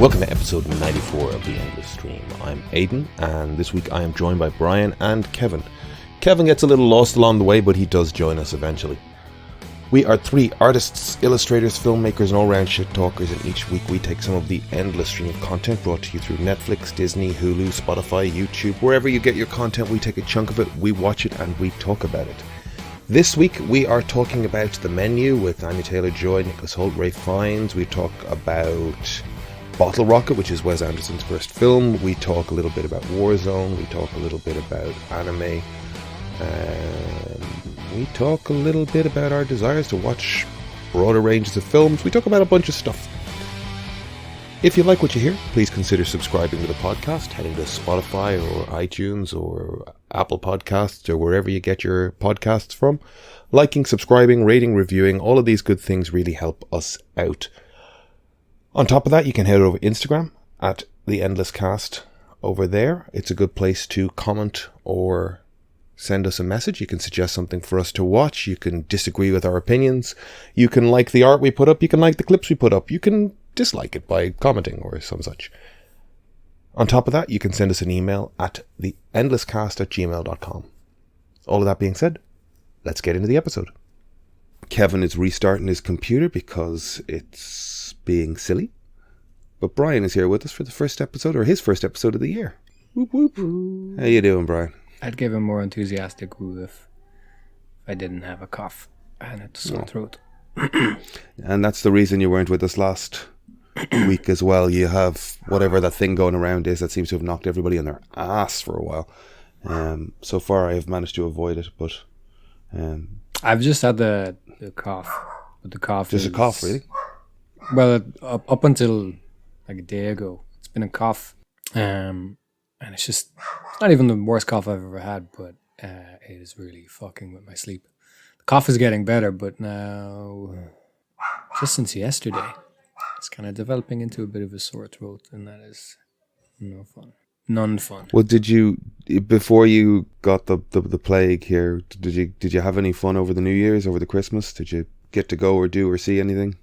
Welcome to episode 94 of The Endless Stream. I'm Aidan, and this week I am joined by Brian and Kevin. Kevin gets a little lost along the way, but he does join us eventually. We are three artists, illustrators, filmmakers, and all-round shit talkers, and each week we take some of the endless stream of content brought to you through Netflix, Disney, Hulu, Spotify, YouTube. Wherever you get your content, we take a chunk of it, we watch it, and we talk about it. This week we are talking about The Menu with Anya Taylor-Joy, Nicholas Hoult, Ralph Fiennes. We talk about Bottle Rocket, which is Wes Anderson's first film. We talk a little bit about Warzone. We talk a little bit about anime. We talk a little bit about our desires to watch broader ranges of films. We talk about a bunch of stuff. If you like what you hear, please consider subscribing to the podcast, heading to Spotify or iTunes or Apple Podcasts or wherever you get your podcasts from. Liking, subscribing, rating, reviewing, all of these good things really help us out. On top of that, you can head over to Instagram at The Endless Cast over there. It's a good place to comment or send us a message. You can suggest something for us to watch. You can disagree with our opinions. You can like the art we put up. You can like the clips we put up. You can dislike it by commenting or some such. On top of that, you can send us an email at theendlesscast@gmail.com. All of that being said, let's get into the episode. Kevin is restarting his computer because it's being silly. But Brian is here with us for the first episode, or his first episode of the year. Whoop whoop. How you doing, Brian? I'd give a more enthusiastic woo if I didn't have a cough and a sore throat. And that's the reason you weren't with us last week as well. You have whatever that thing going around is that seems to have knocked everybody on their ass for a while. So far I have managed to avoid it, but I've just had the cough. But the cough just a cough, really? Well, up until like a day ago, it's been a cough. And it's not even the worst cough I've ever had, but it is really fucking with my sleep. The cough is getting better, but now, just since yesterday, it's kind of developing into a bit of a sore throat, and that is no fun. None fun. Well, did you, before you got the plague here, did you have any fun over the New Year's, over the Christmas? Did you get to go or do or see anything?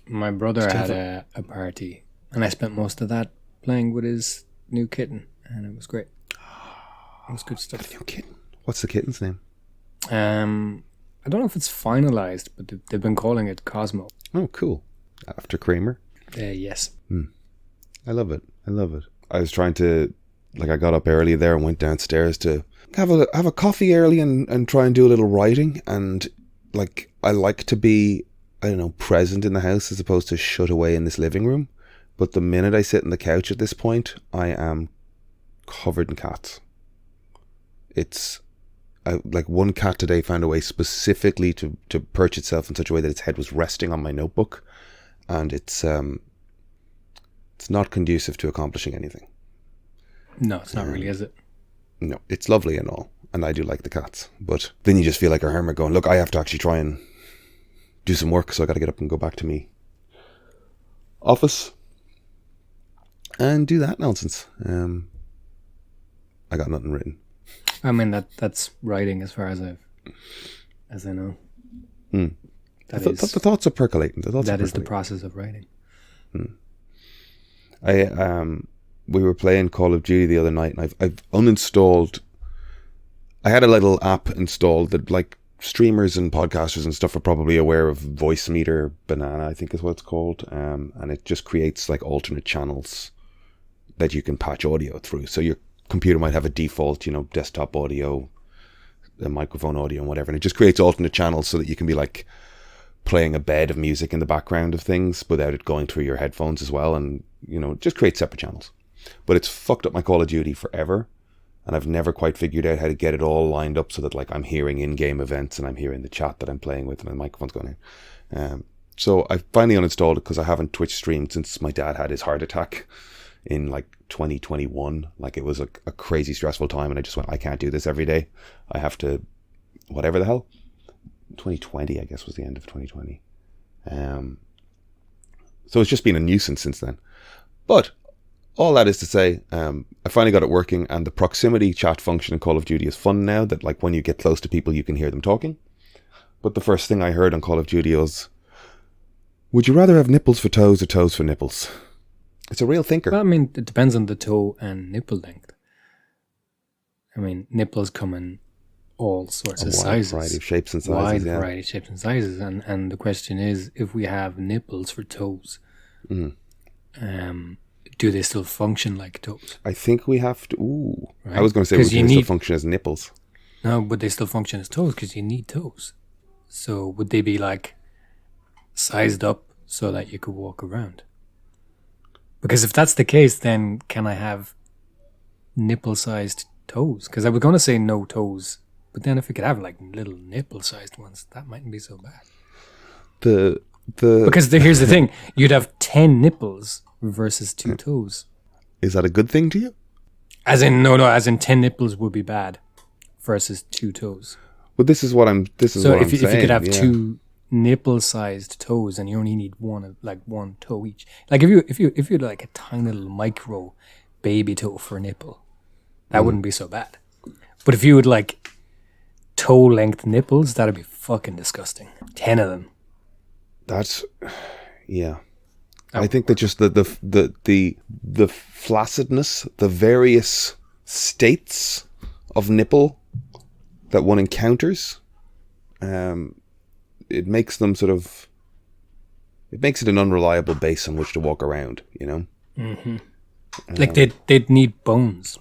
My brother had a party, and I spent most of that playing with his new kitten, and it was great. It was good stuff. A new kitten? What's the kitten's name? I don't know if it's finalized, but they've been calling it Cosmo. Oh, cool. After Kramer? Yes. I love it. I was trying to, I got up early there and went downstairs to have a coffee early and try and do a little writing. And, I like to be, present in the house as opposed to shut away in this living room. But the minute I sit on the couch at this point, I am covered in cats. It's one cat today found a way specifically to perch itself in such a way that its head was resting on my notebook, and it's not conducive to accomplishing anything. No, it's not really, is it? No, it's lovely and all, and I do like the cats, but then you just feel like a hermit going, look, I have to actually try and do some work, so I got to get up and go back to me office and do that nonsense. I got nothing written. I mean, that's writing as far as I know. The thoughts are percolating. That is the process of writing. We were playing Call of Duty the other night, and I've uninstalled. I had a little app installed that, streamers and podcasters and stuff are probably aware of Voicemeeter Banana, I think is what it's called, and it just creates alternate channels that you can patch audio through. So your computer might have a default, desktop audio, a microphone audio and whatever, and it just creates alternate channels so that you can be playing a bed of music in the background of things without it going through your headphones as well, and just create separate channels. But it's fucked up my Call of Duty forever, and I've never quite figured out how to get it all lined up so that I'm hearing in-game events and I'm hearing the chat that I'm playing with and the microphone's going in. So I finally uninstalled it because I haven't Twitch streamed since my dad had his heart attack in 2021. It was a crazy stressful time, and I just went, I can't do this every day. I have to, whatever the hell. 2020, I guess, was the end of 2020. So it's just been a nuisance since then. But all that is to say, I finally got it working, and the proximity chat function in Call of Duty is fun now, that when you get close to people you can hear them talking. But the first thing I heard on Call of Duty was, Would you rather have nipples for toes or toes for nipples? It's a real thinker. Well, I mean, it depends on the toe and nipple length. I mean, nipples come in all sorts of sizes. Variety of shapes and sizes. Wide variety of shapes and sizes. And the question is, if we have nipples for toes, do they still function like toes? I think we have to. Ooh. Right? I was going to say, would they still function as nipples? No, but they still function as toes because you need toes. So would they be like sized up so that you could walk around? Because if that's the case, then can I have nipple-sized toes? Because I was going to say no toes, but then if we could have like little nipple-sized ones, that mightn't be so bad. Because here's the thing, you'd have 10 nipples versus 2 toes. Is that a good thing to you? As in 10 nipples would be bad versus 2 toes. But this is what I'm saying. So if you could have 2 nipple-sized toes and you only need one toe each. Like if you had like a tiny little micro baby toe for a nipple, that wouldn't be so bad. But if you had like toe length nipples, that'd be fucking disgusting. 10 of them. That's I think that just the flaccidness, the various states of nipple that one encounters, it makes them it makes it an unreliable base on which to walk around, you know? Mm-hmm. Like they'd need bones.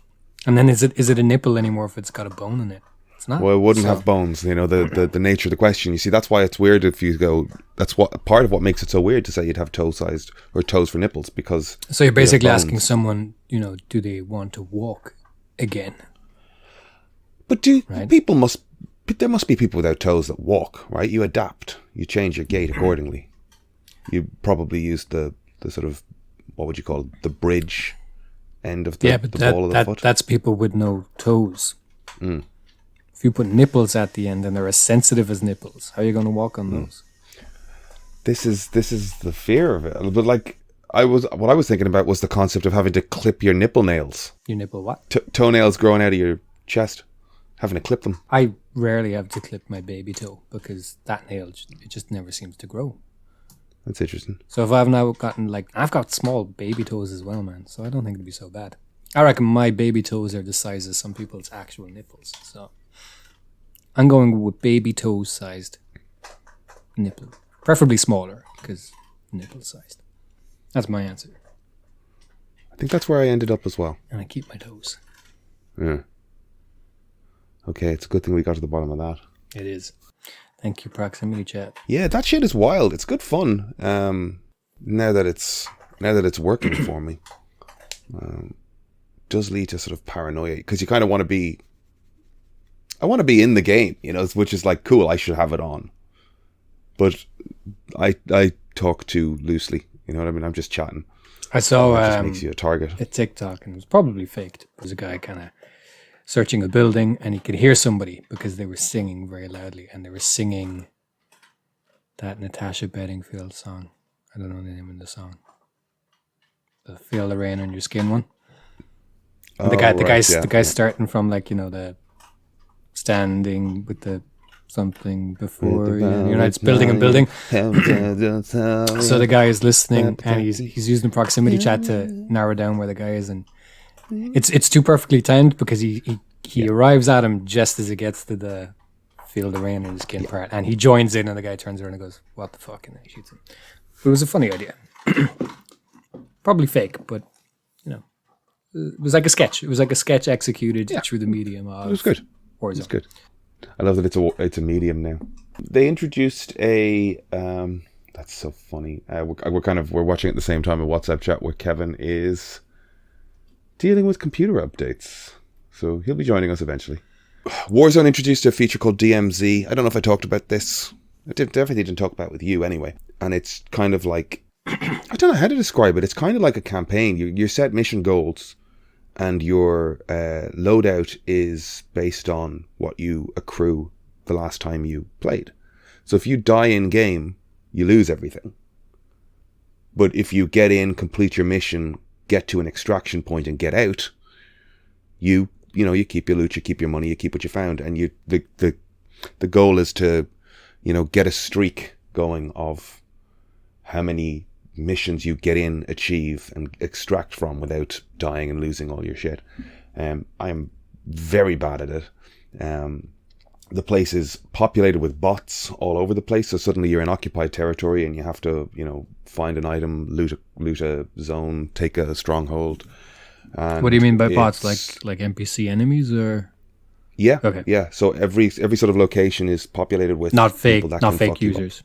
And then is it a nipple anymore if it's got a bone in it? It's not. Well, it wouldn't have bones, you know, the nature of the question. You see, that's why it's weird if you go, that's what part of what makes it so weird to say you'd have toe-sized or toes for nipples, because... So you're basically asking someone, you know, do they want to walk again? But there must be people without toes that walk, right? You adapt. You change your gait accordingly. You probably use the sort of, what would you call it, the bridge end of the ball of the foot. That's people with no toes. If you put nipples at the end and they're as sensitive as nipples, how are you going to walk on those? This is the fear of it. But like, what I was thinking about was the concept of having to clip your nipple nails. Your nipple what? Toenails growing out of your chest. Having to clip them. I rarely have to clip my baby toe because that nail, it just never seems to grow. That's interesting. So if I've now gotten I've got small baby toes as well, man. So I don't think it'd be so bad. I reckon my baby toes are the size of some people's actual nipples. So I'm going with baby toe sized nipple. Preferably smaller because nipple sized. That's my answer. I think that's where I ended up as well. And I keep my toes. Yeah. Okay, it's a good thing we got to the bottom of that. It is. Thank you, Proximity Chat. Yeah, that shit is wild. It's good fun. Now that it's working for me, does lead to sort of paranoia because you kind of want to be. I want to be in the game, you know, which is like cool. I should have it on, but I talk too loosely. You know what I mean? I'm just chatting. I saw it just makes you a target. A TikTok, and it was probably faked. There was a guy kind of searching a building, and he could hear somebody because they were singing very loudly, and they were singing that Natasha Bedingfield song. I don't know the name of the song. The "Feel the Rain on Your Skin" one. And the guy starting from the standing with the something before it's building a building. So the guy is listening, and he's using the proximity chat to narrow down where the guy is, and it's too perfectly timed because he arrives at him just as it gets to the "Feel the Rain on Your Skin" part, and he joins in, and the guy turns around and goes, "What the fuck?" and then he shoots him. It was a funny idea. Probably fake, but it was like a sketch. It was like a sketch executed through the medium of. It was good. Warzone. It was good. I love that it's a medium now. They introduced a. That's so funny. We're watching at the same time a WhatsApp chat where Kevin is dealing with computer updates, so he'll be joining us eventually. Warzone introduced a feature called DMZ. I don't know if I talked about this. I definitely didn't talk about it with you anyway. And it's kind of like I don't know how to describe it. It's kind of like a campaign. You set mission goals. And your loadout is based on what you accrue the last time you played. So if you die in game, you lose everything. But if you get in, complete your mission, get to an extraction point and get out, you keep your loot, you keep your money, you keep what you found, and the goal is to, get a streak going of how many missions you get in, achieve, and extract from without dying and losing all your shit. I'm very bad at it. The place is populated with bots all over the place, so suddenly you're in occupied territory and you have to, find an item, loot a zone, take a stronghold. And what do you mean by bots? Like NPC enemies, or? Yeah. Okay. Yeah. So every sort of location is populated with not fake up. users.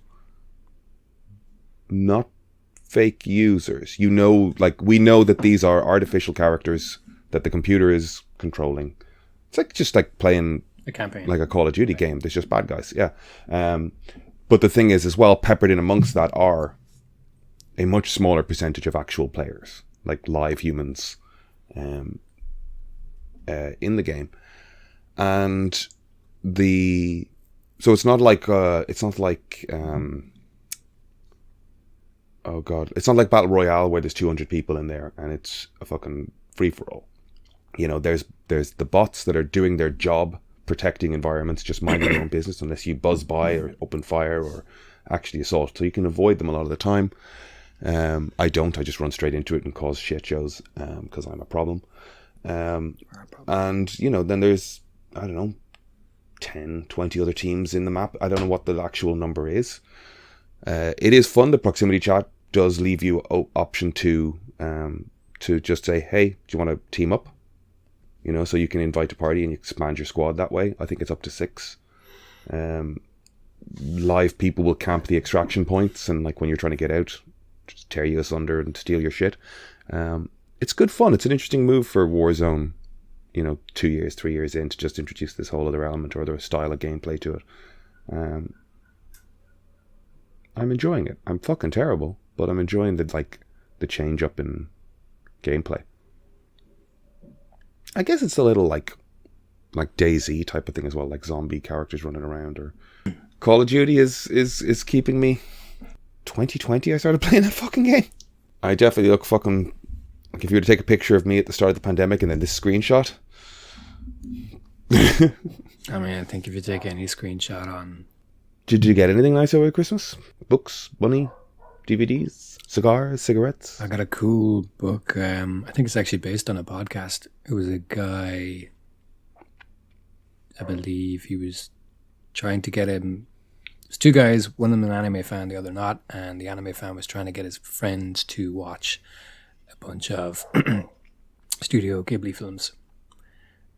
Not fake users. We know that these are artificial characters that the computer is controlling. It's just like playing a campaign, like a Call of Duty game. There's just bad guys. Yeah. But the thing is, as well, peppered in amongst that are a much smaller percentage of actual players, like live humans, in the game. And so it's not like it's not like Battle Royale where there's 200 people in there and it's a fucking free for all. There's the bots that are doing their job, protecting environments, just minding their own business unless you buzz by or open fire or actually assault. So you can avoid them a lot of the time. I just run straight into it and cause shit shows because I'm a problem. And then there's, I don't know, 10, 20 other teams in the map. I don't know what the actual number is. It is fun. The proximity chat does leave you option to just say, hey, do you want to team up? So you can invite a party and you expand your squad that way. I think it's up to 6. Live people will camp the extraction points, and like when you're trying to get out, just tear you asunder and steal your shit. It's good fun. It's an interesting move for Warzone, 2 years, 3 years in, to just introduce this whole other element or other style of gameplay to it. I'm enjoying it. I'm fucking terrible, but I'm enjoying the change up in gameplay. I guess it's a little like DayZ type of thing as well, like zombie characters running around. Or Call of Duty is keeping me. 2020 I started playing that fucking game. I definitely look fucking like, if you were to take a picture of me at the start of the pandemic and then this screenshot. I think if you take any screenshot on... Did you get anything nice over Christmas? Books, money, DVDs, cigars, cigarettes? I got a cool book. I think it's actually based on a podcast. It was a guy, I believe he was trying to get him... There's 2 guys, one of them an anime fan, the other not, and the anime fan was trying to get his friend to watch a bunch of Studio Ghibli films.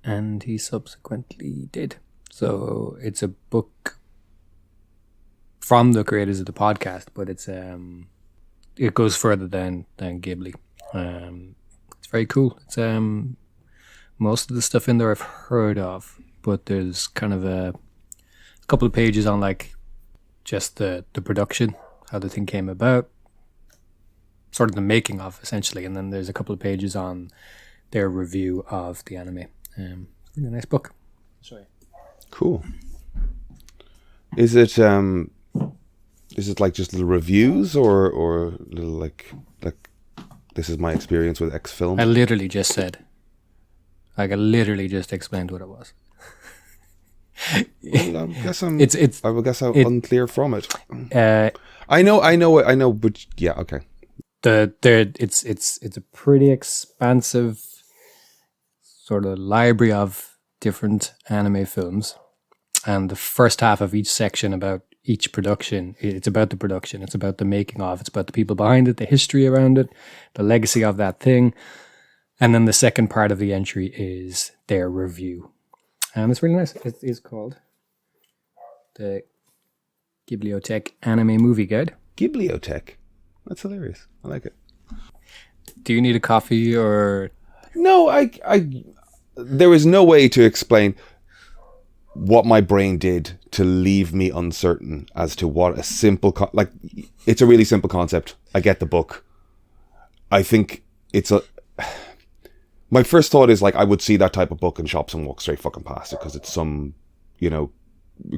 And he subsequently did. So it's a book from the creators of the podcast, but it goes further than Ghibli. It's very cool. It's most of the stuff in there I've heard of, but there's kind of a couple of pages on like just the production, how the thing came about, sort of the making of, essentially, and then there's a couple of pages on their review of the anime. Really nice book. Sorry. Cool. Is it like just little reviews or little like this is my experience with X film? I literally just said. I literally just explained what it was. Well, I guess I'm unclear from it. I know, but yeah, okay. It's a pretty expansive sort of library of different anime films, and the first half of each section about each production, it's about the production, it's about the making of, it's about the people behind it, the history around it, the legacy of that thing, and then the second part of the entry is their review. It's really nice. It is called the Ghibliotheque Anime Movie Guide. Ghibliotheque? That's hilarious. I like it. Do you need a coffee or... No, there is no way to explain what my brain did to leave me uncertain as to what a simple... it's a really simple concept. I get the book. I think it's a... My first thought is I would see that type of book in shops and walk straight fucking past it because it's some,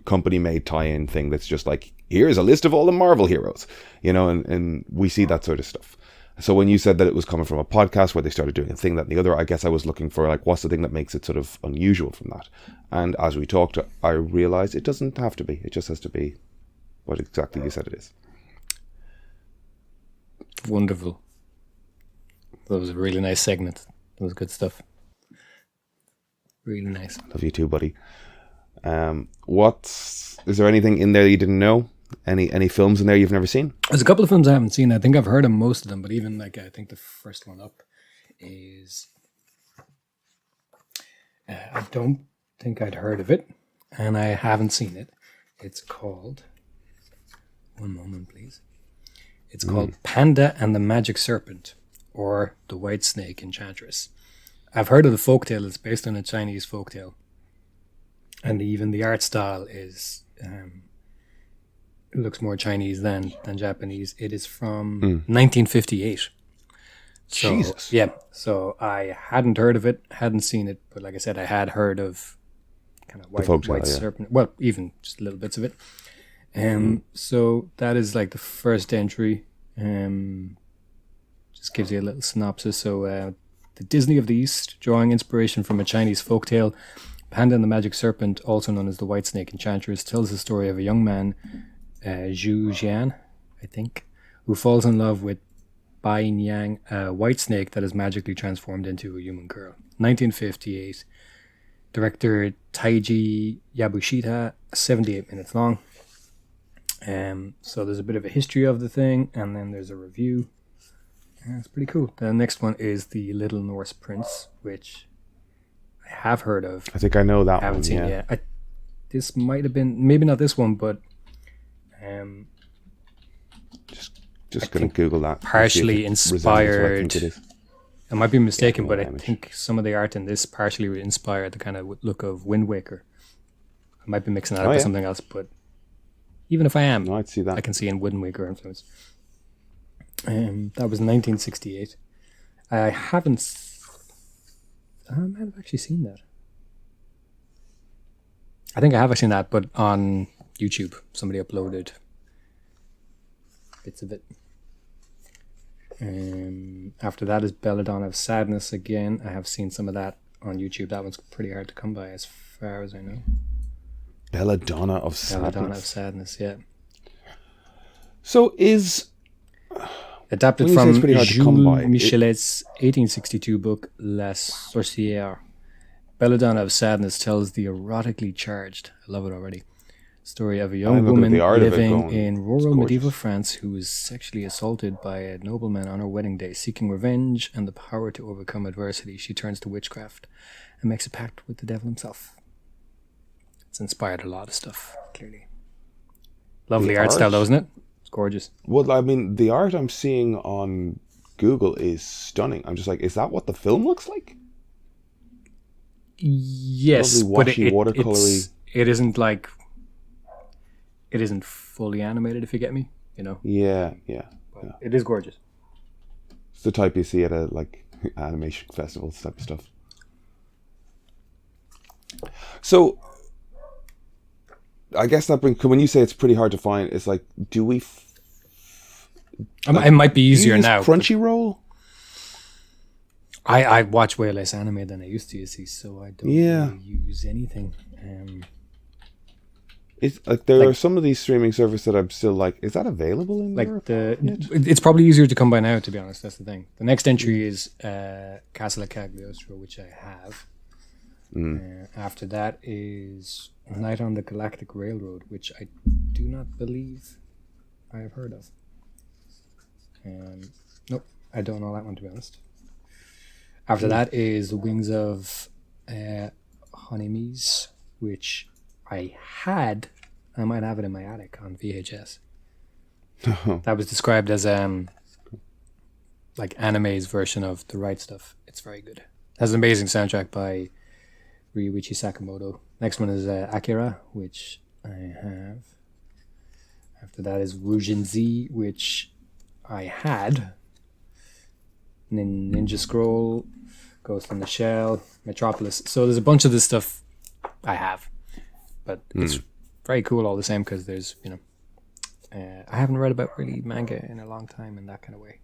company made tie-in thing that's just here's a list of all the Marvel heroes, and we see that sort of stuff. So when you said that it was coming from a podcast where they started doing a thing, that and the other, I guess I was looking for what's the thing that makes it sort of unusual from that. And as we talked, I realized it doesn't have to be. It just has to be what exactly you said it is. Wonderful. That was a really nice segment. That was good stuff. Really nice. Love you too, buddy. Is there anything in there you didn't know? Any films in there you've never seen? There's a couple of films I haven't seen. I think I've heard of most of them, but even like I think the first one up is I don't think I'd heard of it, and I haven't seen it. It's called, one moment please. It's called Panda and the Magic Serpent, or The White Snake Enchantress. I've heard of the folktale. It's based on a Chinese folktale, and even the art style is it looks more Chinese than Japanese. It is from 1958. So, Jesus. yeah, so I hadn't heard of it, hadn't seen it, but like I said, I had heard of kind of white serpent. Well, even just little bits of it. So that is like the first entry. Just gives you a little synopsis. So the Disney of the East, drawing inspiration from a Chinese folktale, Panda and the Magic Serpent, also known as the White Snake Enchantress, tells the story of a young man, Zhu Jian, I think, who falls in love with Bai Niang, a white snake that is magically transformed into a human girl. 1958. Director Taiji Yabushita, 78 minutes long. So there's a bit of a history of the thing, and then there's a review. It's pretty cool. The next one is The Little Norse Prince, which I have heard of. I think I know that one. I haven't seen it yet. This might have been, maybe not this one, but just going to Google that. Partially inspired. I might be mistaken, but I image. think some of the art in this partially inspired the kind of look of Wind Waker. I might be mixing that up with something else, but even if I am, No, I'd see that. I can see in Wind Waker influence. That was 1968. I might have actually seen that. I think I have seen that, but on YouTube, somebody uploaded bits of it. After that is Belladonna of Sadness again. I have seen some of that on YouTube. That one's pretty hard to come by as far as I know. Belladonna of Sadness. Belladonna of Sadness, yeah. So is... Adapted when you say from it's pretty hard to come by, Jules Michelet's 1862 book La Sorcière. Belladonna of Sadness tells the erotically charged, I love it already, story of a young woman living in rural medieval France who is sexually assaulted by a nobleman on her wedding day. Seeking revenge and the power to overcome adversity, she turns to witchcraft and makes a pact with the devil himself. It's inspired a lot of stuff, clearly. Lovely art style, though, isn't it? It's gorgeous. Well, I mean, the art I'm seeing on Google is stunning. I'm just like, is that what the film looks like? Yes, lovely, but washy, watercolory. It isn't like... It isn't fully animated, if you get me, you know? Yeah. But it is gorgeous. It's the type you see at a like animation festivals type of stuff. So, I guess that brings, when you say it's pretty hard to find, it's like, do we... It might be easier now. Crunchyroll? I watch way less anime than I used to, you see, so I don't really use anything. It's like there are some of these streaming services that I'm still like, is that available in Europe? It's probably easier to come by now, to be honest. That's the thing. The next entry is Castle of Cagliostro, which I have. After that is Night on the Galactic Railroad, which I do not believe I have heard of. Nope, I don't know that one, to be honest. After that is The Wings of Honimies, which I might have it in my attic on VHS. That was described as like anime's version of The Right Stuff. It's very good. It has an amazing soundtrack by Ryuichi Sakamoto. Next one is Akira, which I have. After that is Rujin Z, which I had. Ninja Scroll, Ghost in the Shell, Metropolis. So there's a bunch of this stuff I have. But it's very cool all the same because there's, I haven't read about really manga in a long time in that kind of way.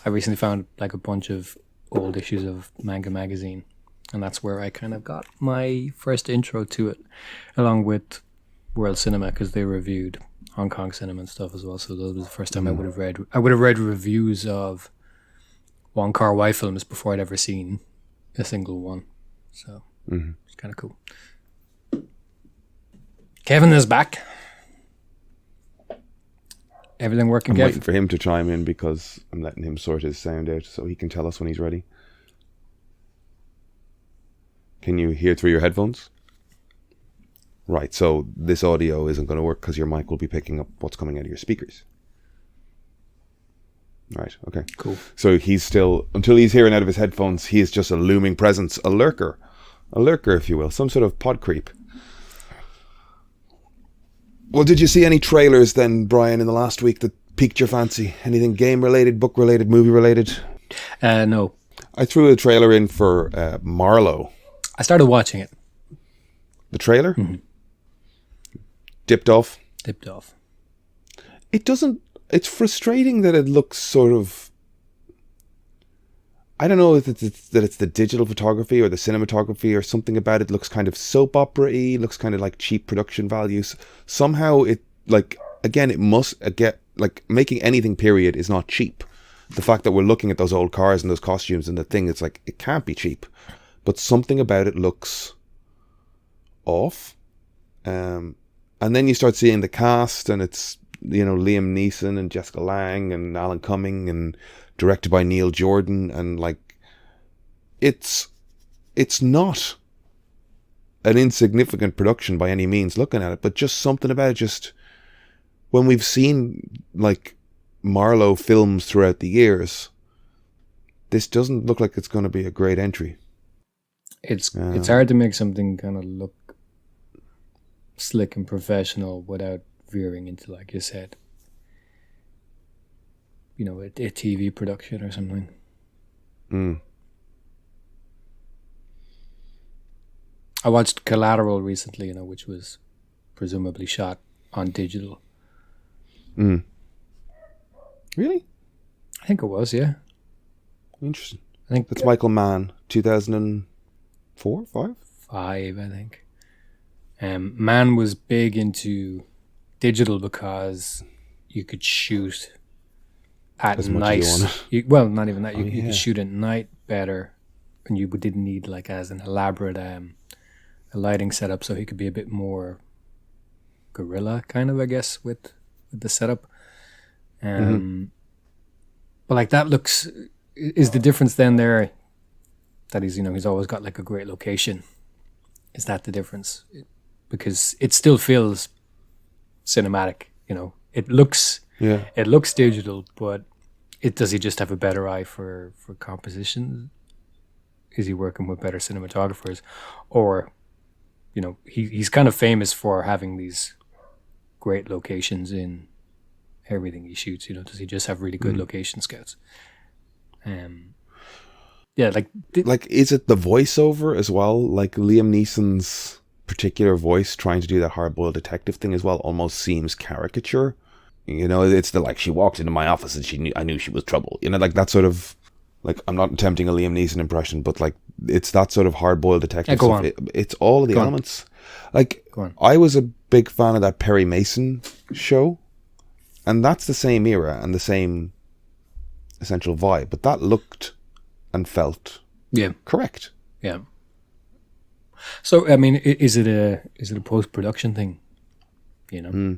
I recently found like a bunch of old issues of Manga Magazine, and that's where I kind of got my first intro to it, along with World Cinema, because they reviewed Hong Kong cinema and stuff as well. So that was the first time I would have read reviews of Wong Kar-wai films before I'd ever seen a single one. So it's kind of cool. Kevin is back. Everything working, I'm Kev? waiting for him to chime in because I'm letting him sort his sound out so he can tell us when he's ready. Can you hear through your headphones? Right, so this audio isn't going to work because your mic will be picking up what's coming out of your speakers. Right, okay. Cool. So he's still, until he's hearing out of his headphones, he is just a looming presence, a lurker, if you will, some sort of pod creep. Well, did you see any trailers then, Brian, in the last week that piqued your fancy? Anything game-related, book-related, movie-related? No. I threw a trailer in for Marlowe. I started watching it. The trailer? Mm-hmm. Dipped off? Dipped off. It doesn't... It's frustrating that it looks sort of... I don't know if it's the digital photography or the cinematography or something about it looks kind of soap opera-y, looks kind of like cheap production values. Somehow it, like, again, it must get, like, making anything period is not cheap. The fact that we're looking at those old cars and those costumes and the thing, it's like, it can't be cheap. But something about it looks off. And then you start seeing the cast and it's, you know, Liam Neeson and Jessica Lange and Alan Cumming and directed by Neil Jordan, and like it's not an insignificant production by any means looking at it, but just something about it, just when we've seen like Marlowe films throughout the years, this doesn't look like it's going to be a great entry. It's hard to make something kind of look slick and professional without veering into, like you said, you know, a TV production or something. I watched Collateral recently, you know, which was presumably shot on digital. Really? I think it was, yeah. Interesting. I think that's Michael Mann, 2004, 5? 5, I think. Mann was big into digital because you could shoot at as night. Well, not even that. You could shoot at night better, and you didn't need like as an elaborate a lighting setup, so he could be a bit more guerrilla kind of, I guess, with the setup. But like that looks is the difference then there that he's always got like a great location. Is that the difference? Because it still feels cinematic, you know. It looks digital, but does he just have a better eye for composition? Is he working with better cinematographers? Or, you know, he's kind of famous for having these great locations in everything he shoots, you know. Does he just have really good location scouts? Like is it the voiceover as well? Like Liam Neeson's particular voice trying to do that hard-boiled detective thing as well almost seems caricature. You know, it's the like, she walked into my office and I knew she was trouble. You know, like that sort of, like, I'm not attempting a Liam Neeson impression, but like it's that sort of hard-boiled detective stuff. It's all of the elements. Like, I was a big fan of that Perry Mason show, and that's the same era and the same essential vibe, but that looked and felt correct. Yeah. So I mean, is it a post-production thing? You know,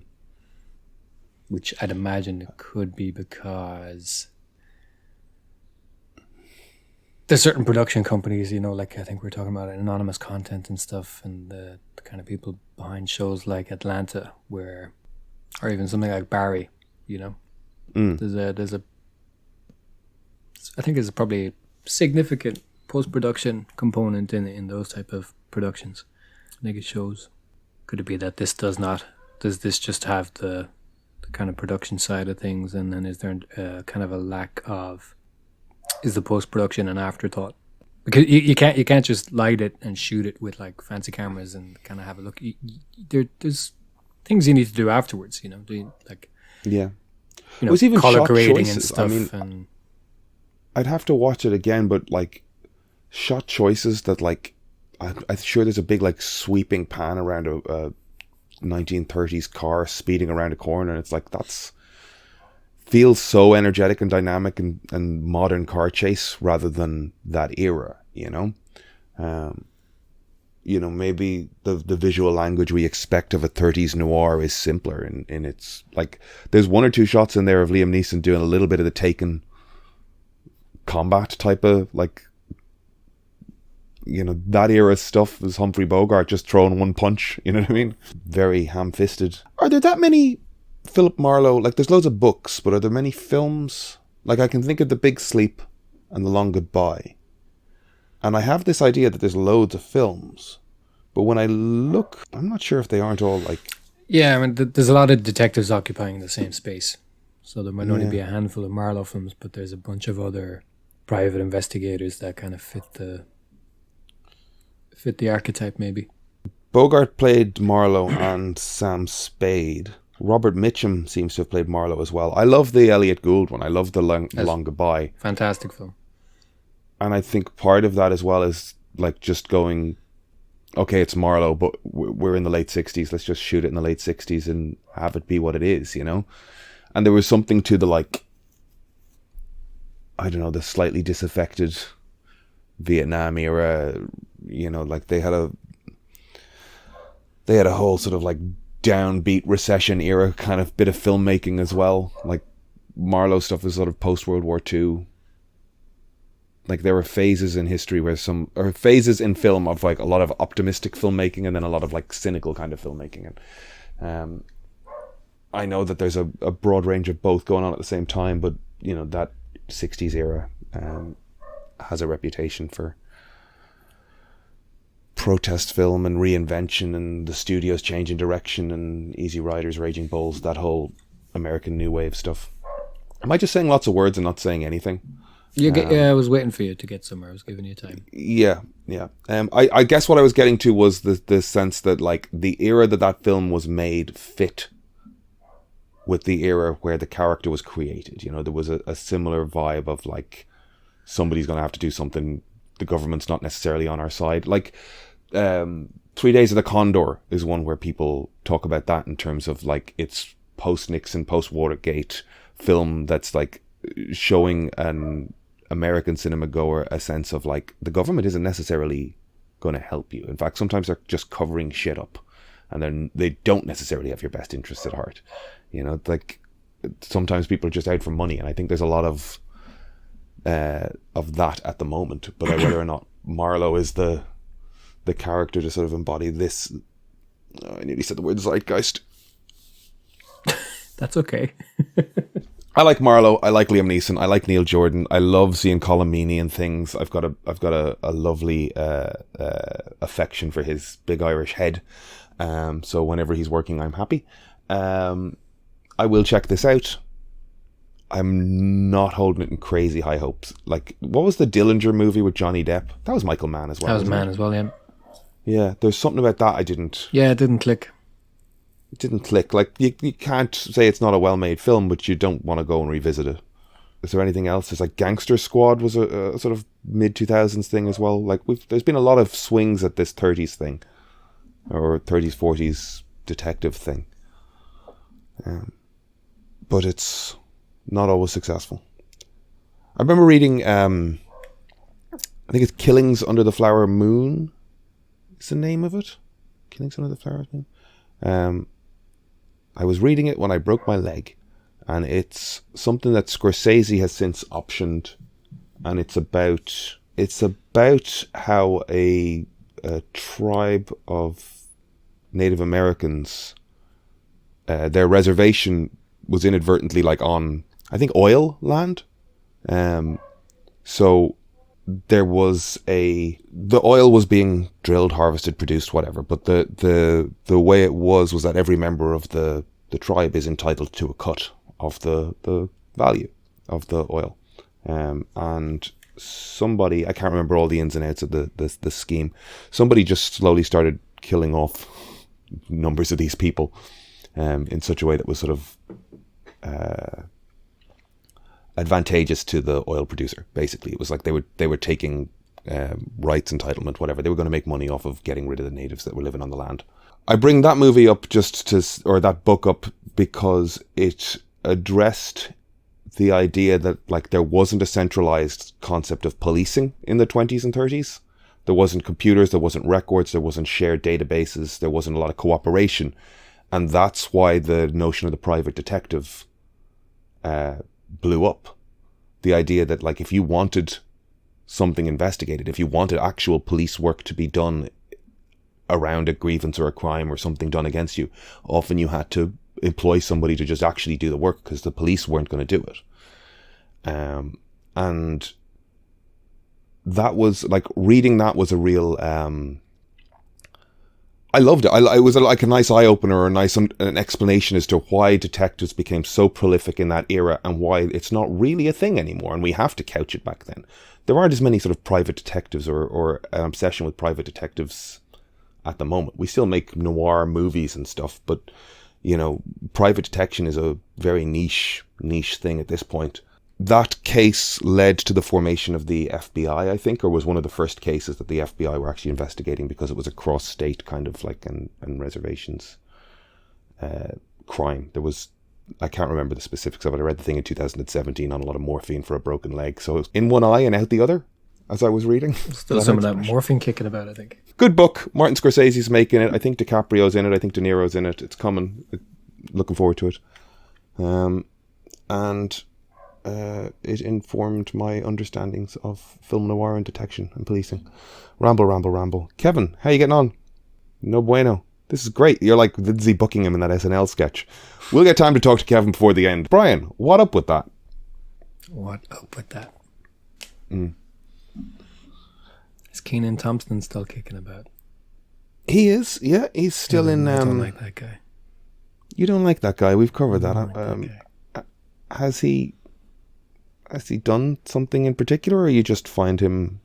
which I'd imagine it could be, because there's certain production companies, you know, like I think we're talking about Anonymous Content and stuff, and the kind of people behind shows like Atlanta, or even something like Barry. You know, there's a I think there's probably a significant post-production component in those type of productions. I think it shows. Could it be that does this just have the kind of production side of things, and then is there kind of a lack of, is the post-production an afterthought? Because you can't just light it and shoot it with like fancy cameras and kind of have a look. There's things you need to do afterwards, you know. You know, it was even color shot grading choices. and stuff. I mean, and I'd have to watch it again, but like shot choices that, like, I'm sure there's a big like sweeping pan around a 1930s car speeding around a corner. And it's like, that's feels so energetic and dynamic and modern car chase rather than that era, you know? Maybe the visual language we expect of a 30s noir is simpler in its, like, there's one or two shots in there of Liam Neeson doing a little bit of the Taken combat type of, like, that era stuff is Humphrey Bogart just throwing one punch, you know what I mean? Very ham-fisted. Are there that many Philip Marlowe, like, there's loads of books, but are there many films? Like, I can think of The Big Sleep and The Long Goodbye. And I have this idea that there's loads of films, but when I look, I'm not sure if they aren't all like... Yeah, I mean, there's a lot of detectives occupying the same space. So there might only be a handful of Marlowe films, but there's a bunch of other private investigators that kind of fit the archetype, maybe. Bogart played Marlowe and Sam Spade. Robert Mitchum seems to have played Marlowe as well. I love the Elliot Gould one. I love The Long Goodbye. Fantastic film. And I think part of that as well is like just going, okay, it's Marlowe, but we're in the late 60s. Let's just shoot it in the late 60s and have it be what it is, you know? And there was something to the, like, I don't know, the slightly disaffected Vietnam era, like they had a whole sort of like downbeat recession era kind of bit of filmmaking as well. Like Marlowe stuff is sort of post World War II. Like there were phases in history or phases in film of like a lot of optimistic filmmaking and then a lot of like cynical kind of filmmaking. And I know that there's a broad range of both going on at the same time, but that 60s era has a reputation for protest film and reinvention and the studios changing direction and Easy Riders, Raging Bulls, that whole American New Wave stuff. Am I just saying lots of words and not saying anything? I was waiting for you to get somewhere. I was giving you time. Yeah. I guess what I was getting to was the sense that like the era that film was made fit with the era where the character was created. There was a similar vibe of like somebody's going to have to do something. The government's not necessarily on our side. Like 3 Days of the Condor is one where people talk about that in terms of like it's post-Nixon, post-Watergate film that's like showing an American cinema goer a sense of like the government isn't necessarily going to help you. In fact, sometimes they're just covering shit up and then they don't necessarily have your best interests at heart. Like sometimes people are just out for money, and I think there's a lot of that at the moment. But whether or not Marlowe is the character to sort of embody this, I nearly said the word zeitgeist. That's okay. I like Marlowe. I like Liam Neeson. I like Neil Jordan. I love seeing Colm Meaney and things. I've got a lovely affection for his big Irish head. So whenever he's working, I'm happy. I will check this out. I'm not holding it in crazy high hopes. Like, what was the Dillinger movie with Johnny Depp? That was Michael Mann as well. That was Mann as well, yeah. Yeah, there's something about that I didn't... Yeah, it didn't click. It didn't click. Like, you can't say it's not a well-made film, but you don't want to go and revisit it. Is there anything else? There's like Gangster Squad was a sort of mid-2000s thing as well. Like, there's been a lot of swings at this 30s thing. Or 30s, 40s detective thing. But it's not always successful. I remember reading, I think it's Killings Under the Flower Moon is the name of it. Killings Under the Flower Moon. I was reading it when I broke my leg, and it's something that Scorsese has since optioned, and it's about how a tribe of Native Americans, their reservation was inadvertently like on, I think, oil land. So there was the oil was being drilled, harvested, produced, whatever. But the way it was that every member of the tribe is entitled to a cut of the value of the oil. And somebody, I can't remember all the ins and outs of the scheme. Somebody just slowly started killing off numbers of these people in such a way that was sort of advantageous to the oil producer. Basically, it was like they were taking rights, entitlement, whatever. They were going to make money off of getting rid of the natives that were living on the land. I bring that movie up or that book up because it addressed the idea that like there wasn't a centralized concept of policing in the 20s and 30s. There wasn't computers, there wasn't records, there wasn't shared databases, there wasn't a lot of cooperation. And that's why the notion of the private detective blew up. The idea that like if you wanted something investigated, if you wanted actual police work to be done around a grievance or a crime or something done against you, often you had to employ somebody to just actually do the work because the police weren't going to do it. And that was like, reading that was a real, I loved it. It was like a nice eye-opener, or an explanation as to why detectives became so prolific in that era and why it's not really a thing anymore, and we have to couch it back then. There aren't as many sort of private detectives or an obsession with private detectives at the moment. We still make noir movies and stuff, but, you know, private detection is a very niche thing at this point. That case led to the formation of the FBI, I think, or was one of the first cases that the FBI were actually investigating, because it was a cross-state kind of like and reservations crime. There was, I can't remember the specifics of it. I read the thing in 2017 on a lot of morphine for a broken leg. So it was in one eye and out the other as I was reading. Still some of that morphine kicking about, I think. Good book. Martin Scorsese's making it. I think DiCaprio's in it. I think De Niro's in it. It's coming. Looking forward to it. It informed my understandings of film noir and detection and policing. Ramble. Kevin, how you getting on? No bueno. This is great. You're like Lindsay Buckingham in that SNL sketch. We'll get time to talk to Kevin before the end. Brian, what up with that? Is Kenan Thompson still kicking about? He is, yeah. He's still in... I don't like that guy. You don't like that guy. We've covered that. That guy. Has he done something in particular, or you just find him...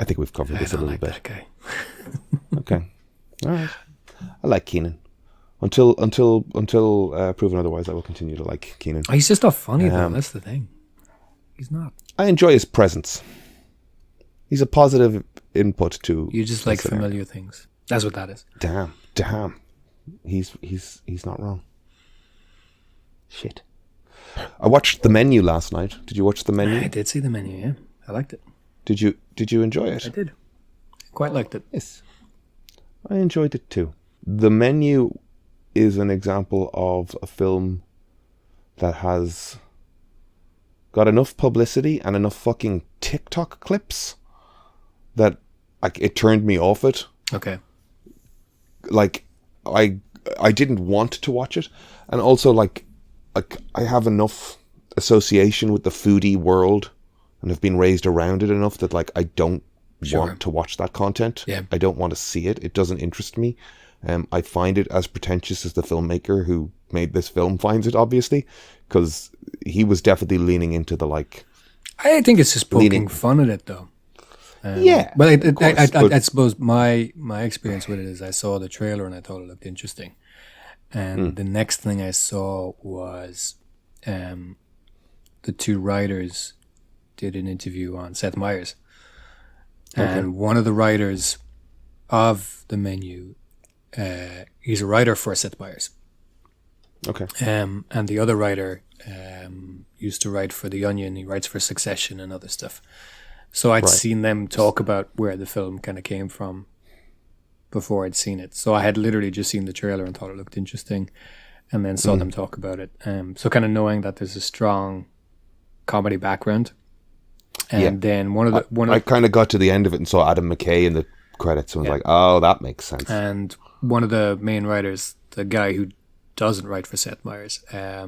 I think we've covered this a little bit. That guy. Okay. All right. I like Kenan. Until proven otherwise, I will continue to like Kenan. He's just not funny, though. That's the thing. He's not. I enjoy his presence. He's a positive input to... You just like familiar things. That's what that is. Damn. He's not wrong. Shit. I watched The Menu last night. Did you watch The Menu? I did see The Menu, yeah. I liked it. Did you enjoy it? I did. Quite liked it. Yes. I enjoyed it too. The Menu is an example of a film that has got enough publicity and enough fucking TikTok clips that like it turned me off it. Okay. Like I didn't want to watch it, and also like I have enough association with the foodie world and have been raised around it enough that like I don't want to watch that content. Yeah. I don't want to see it. It doesn't interest me. I find it as pretentious as the filmmaker who made this film finds it, obviously, because he was definitely leaning into the like... I think it's just poking fun at it, though. Yeah. But I suppose my experience with it is I saw the trailer and I thought it looked interesting. And the next thing I saw was the two writers did an interview on Seth Meyers. And one of the writers of The Menu, he's a writer for Seth Meyers. Okay. And the other writer used to write for The Onion. He writes for Succession and other stuff. So I'd seen them talk about where the film kind of came from before I'd seen it. So I had literally just seen the trailer and thought it looked interesting, and then saw them talk about it. So kind of knowing that there's a strong comedy background. And then I kind of got to the end of it and saw Adam McKay in the credits and was like, oh, that makes sense. And one of the main writers, the guy who doesn't write for Seth Meyers, I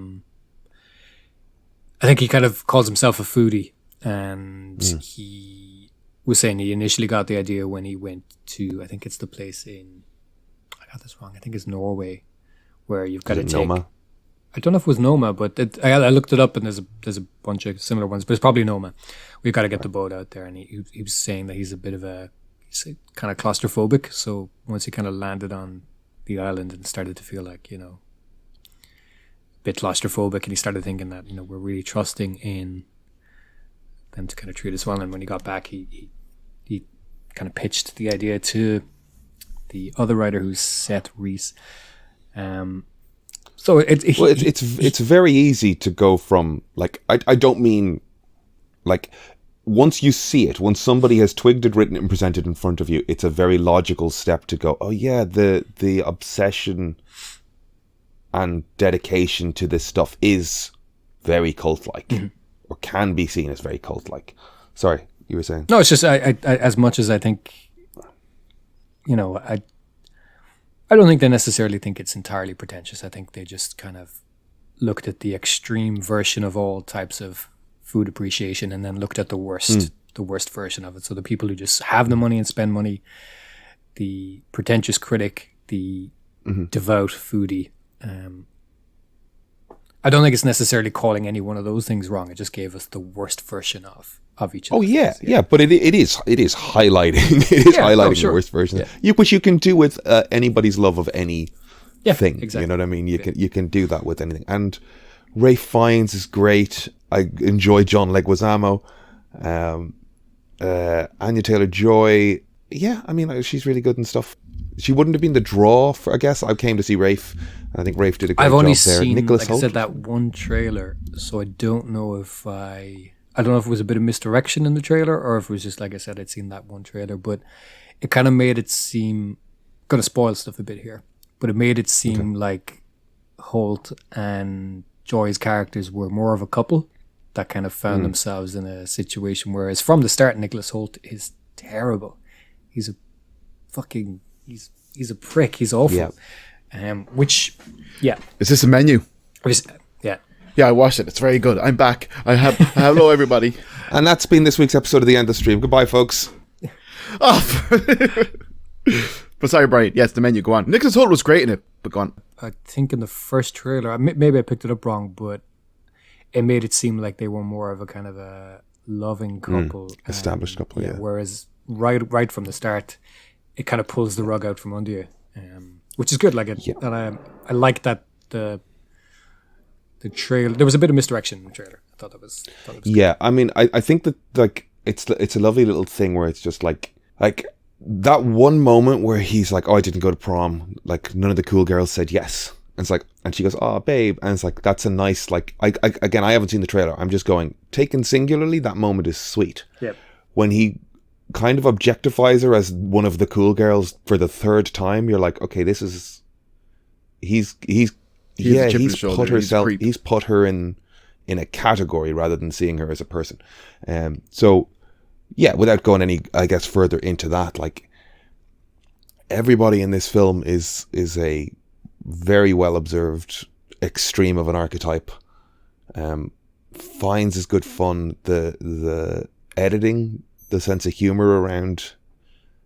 think he kind of calls himself a foodie. And he was saying he initially got the idea when he went to, I think it's the place in, I got this wrong, I think it's Norway, where you've got to take... Noma? I don't know if it was Noma, but I looked it up and there's a bunch of similar ones, but it's probably Noma. We've got to get the boat out there. And he was saying that he's kind of claustrophobic. So once he kind of landed on the island and started to feel like, a bit claustrophobic, and he started thinking that, we're really trusting in them to kind of treat us well. And when he got back, he kind of pitched the idea to the other writer, who's Seth Reese. So it's very easy to go from, like, I don't mean, like, once you see it, once somebody has twigged it, written it, and presented it in front of you, it's a very logical step to go, oh yeah, the obsession and dedication to this stuff is very cult-like, or can be seen as very cult-like. Sorry, you were saying? No, it's just I as much as I think, I don't think they necessarily think it's entirely pretentious. I think they just kind of looked at the extreme version of all types of food appreciation and then looked at the worst version of it. So the people who just have the money and spend money, the pretentious critic, the devout foodie. I don't think it's necessarily calling any one of those things wrong. It just gave us the worst version of each of them. Yeah, but it is highlighting highlighting the worst version. Yeah. Which you can do with anybody's love of any thing. Exactly. You know what I mean? You can do that with anything. And Ralph Fiennes is great. I enjoy John Leguizamo. Anya Taylor-Joy. Yeah, I mean, she's really good and stuff. She wouldn't have been the draw for, I guess. I came to see Rafe. I think Rafe did a great job there. I've only seen, Nicholas like I said, that one trailer, so I don't know if I don't know if it was a bit of misdirection in the trailer or if it was just, like I said, I'd seen that one trailer, but it kind of made it seem, going to spoil stuff a bit here, but it made it seem like Holt and Joy's characters were more of a couple that kind of found themselves in a situation, whereas from the start, Nicholas Holt is terrible. He's a fucking, he's a prick. He's awful. Yeah. Is this a menu? Yeah, I watched it. It's very good. I'm back. Hello, everybody. And that's been this week's episode of The End of Stream. Goodbye, folks. Oh. But sorry, Brian. Yes, the menu. Go on. Nicholas Hoult was great in it, but go on. I think in the first trailer, maybe I picked it up wrong, but it made it seem like they were more of a kind of a loving couple. Established couple, yeah. Whereas right from the start, it kind of pulls the rug out from under you, which is good. Like it, and I like that the trailer. There was a bit of misdirection in the trailer. I thought that was yeah. Good. I mean, I think that, like, it's a lovely little thing where it's just like that one moment where he's like, oh, I didn't go to prom. Like, none of the cool girls said yes. And it's like, and she goes, oh, babe. And it's like, that's a nice, like, I haven't seen the trailer. I'm just going, taken singularly, that moment is sweet. Yep. When he kind of objectifies her as one of the cool girls for the third time, you're like, okay, this is, he's put her in a category rather than seeing her as a person. So yeah, without going any, I guess, further into that, like, everybody in this film is a very well observed extreme of an archetype. Fiennes is good fun. The editing, the sense of humor around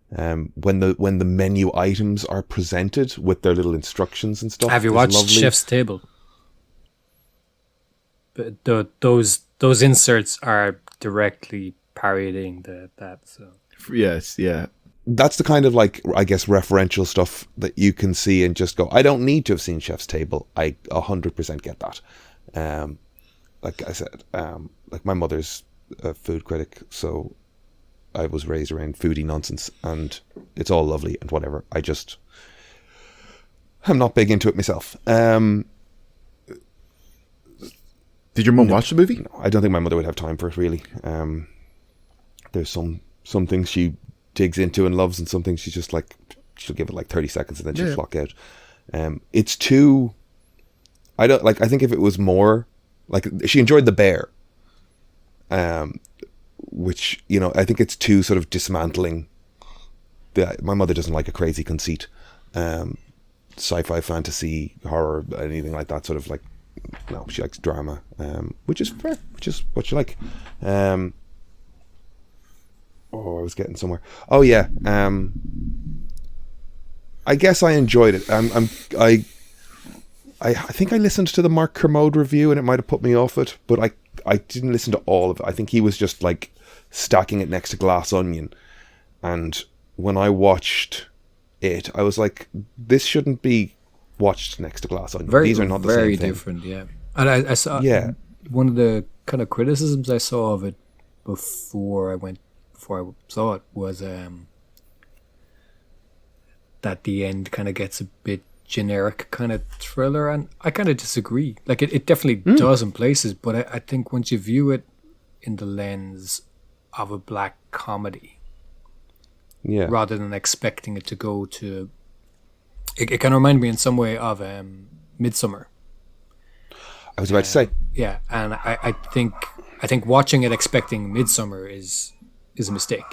when the menu items are presented with their little instructions and stuff. Have you watched Chef's Table? But those inserts are directly parodying that. So yes, yeah. That's the kind of, like, I guess, referential stuff that you can see and just go, I don't need to have seen Chef's Table. I 100% get that. Like I said, like, my mother's a food critic, so I was raised around foodie nonsense, and it's all lovely and whatever. I'm not big into it myself. Did your mum watch the movie? No, I don't think my mother would have time for it, really. There's some things she digs into and loves, and some things she's just like, she'll give it like 30 seconds and then she'll flock out. It's too, I think if it was more, like, she enjoyed The Bear, which, you know, I think it's too sort of dismantling. My mother doesn't like a crazy conceit, sci-fi, fantasy, horror, anything like that, sort of, like, no, she likes drama, which is fair, which is what you like. I was getting somewhere. Oh yeah. I guess I enjoyed it. I think I listened to the Mark Kermode review and it might have put me off it, but I didn't listen to all of it. I think he was just, like, stacking it next to Glass Onion, and when I watched it, I was like, this shouldn't be watched next to Glass Onion. These are not the same thing. Very different, yeah. And I saw one of the kind of criticisms I saw of it before I saw it was that the end kind of gets a bit generic kind of thriller, and I kind of disagree. Like it definitely does in places, but I think once you view it in the lens of a black comedy, rather than expecting it to go to, it kind of reminded me in some way of Midsummer. I was about to say, yeah, and I think watching it expecting Midsummer is a mistake,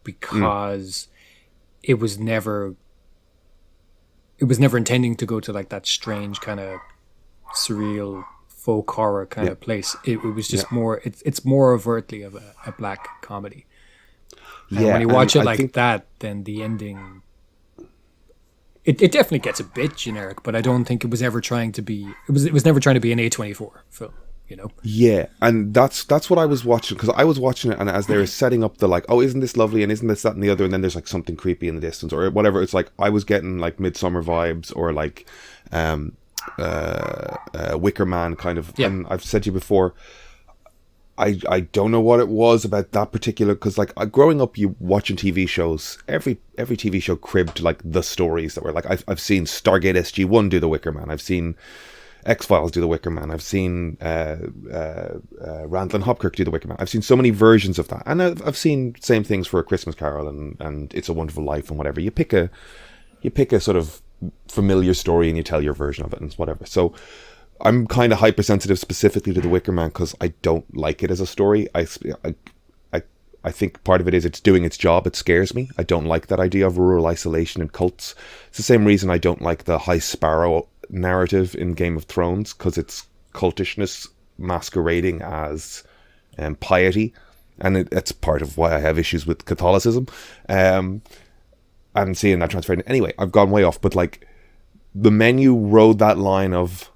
because it was never intending to go to like that strange kind of surreal folk horror kind of place. It was just more, it's more overtly of a black comedy. And when you watch it like that, then the ending, it definitely gets a bit generic, but I don't think it was ever trying to be, it was never trying to be an A24 film, you know? Yeah, and that's what I was watching, because I was watching it, and as they were setting up the like, oh, isn't this lovely, and isn't this, that, and the other, and then there's like something creepy in the distance or whatever. It's like I was getting like Midsummer vibes, or like Wicker Man kind of. Yeah. And I've said to you before, I don't know what it was about that particular, because like growing up, you watching TV shows, every TV show cribbed like the stories that were like, I've seen Stargate SG-1 do the Wicker Man, I've seen X-Files do the Wicker Man, I've seen Randall and Hopkirk do the Wicker Man. I've seen so many versions of that, and I've seen same things for A Christmas Carol and It's a Wonderful Life and whatever. You pick a sort of familiar story and you tell your version of it and whatever. So I'm kind of hypersensitive specifically to the Wicker Man because I don't like it as a story. I think part of it is it's doing its job. It scares me. I don't like that idea of rural isolation and cults. It's the same reason I don't like the High Sparrow narrative in Game of Thrones, because it's cultishness masquerading as piety, and it's part of why I have issues with Catholicism, and seeing that transferred. Anyway, I've gone way off, but like the Menu rode that line of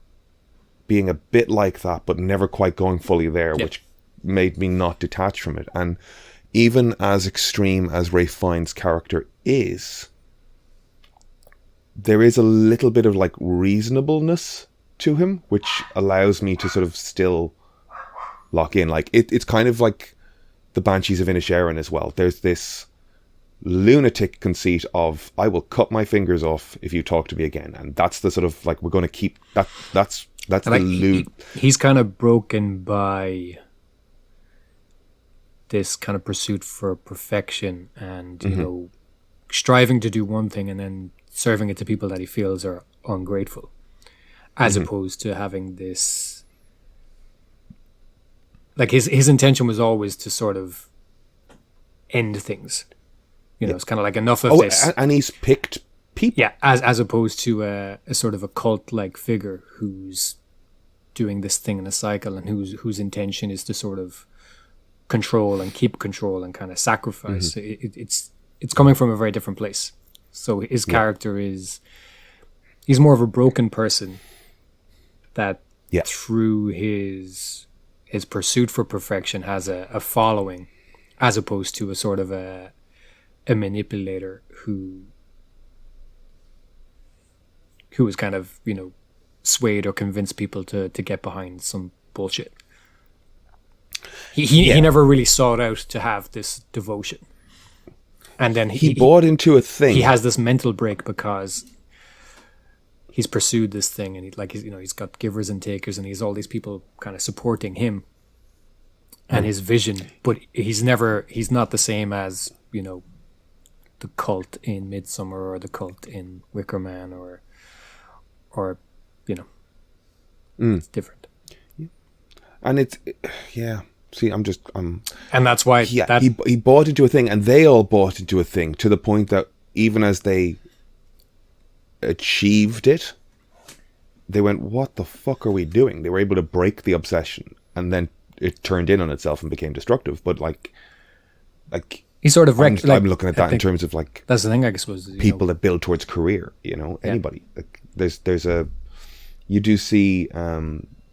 being a bit like that but never quite going fully there, which made me not detach from it. And even as extreme as Ralph Fiennes' character is, there is a little bit of like reasonableness to him, which allows me to sort of still lock in. Like it's kind of like the Banshees of Inisherin as well. There's this lunatic conceit of, I will cut my fingers off if you talk to me again, and that's the sort of like, we're going to keep that. That's the he's kind of broken by this kind of pursuit for perfection, and you know, striving to do one thing and then serving it to people that he feels are ungrateful, as opposed to having this, like his intention was always to sort of end things. You know, it's kind of like enough of this. And he's picked people. Yeah, as opposed to a sort of a cult-like figure who's doing this thing in a cycle, and whose intention is to sort of control and keep control and kind of sacrifice. It's coming from a very different place. So his character he's more of a broken person that through his pursuit for perfection has a following, as opposed to a sort of a manipulator who is kind of, you know, swayed or convinced people to get behind some bullshit. He never really sought out to have this devotion. And then he bought into a thing. He has this mental break because he's pursued this thing, and he's got givers and takers, and he's all these people kind of supporting him and his vision, but he's not the same as, you know, the cult in Midsummer or the cult in Wicker Man or you know, it's different. And it's See, and that's why he bought into a thing, and they all bought into a thing, to the point that even as they achieved it, they went, "What the fuck are we doing?" They were able to break the obsession, and then it turned in on itself and became destructive. But like he sort of wrecked. I'm looking at that in terms of like, that's the thing, I suppose. People that build towards career. You know, anybody. Like, you do see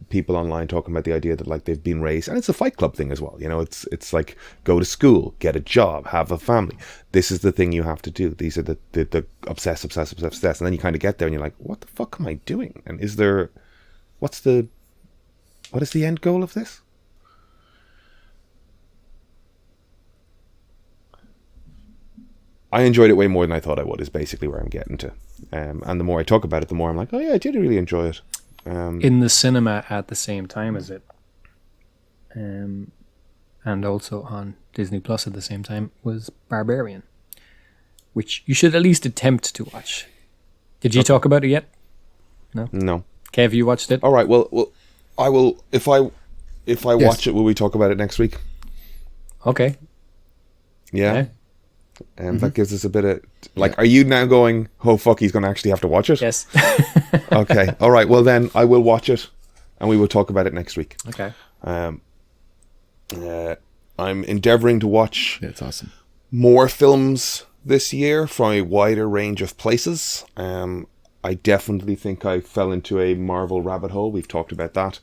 people online talking about the idea that like they've been raised, and it's a Fight Club thing as well. You know, it's like, go to school, get a job, have a family. This is the thing you have to do. These are the obsess, and then you kind of get there and you're like, what the fuck am I doing? And what is the end goal of this? I enjoyed it way more than I thought I would, is basically where I'm getting to. And the more I talk about it, the more I'm like, oh yeah, I did really enjoy it. In the cinema at the same time as it, and also on Disney Plus at the same time, was Barbarian, which you should at least attempt to watch. Did you talk about it yet? No. Kev, you watched it? All right. Well, I will. If I watch it, will we talk about it next week? Okay. Yeah. And that gives us a bit of like. Are you now going? Oh fuck! He's going to actually have to watch it. Yes. Okay. All right. Well, then I will watch it, and we will talk about it next week. Okay. I'm endeavoring to watch. Yeah, it's awesome. More films this year from a wider range of places. I definitely think I fell into a Marvel rabbit hole. We've talked about that.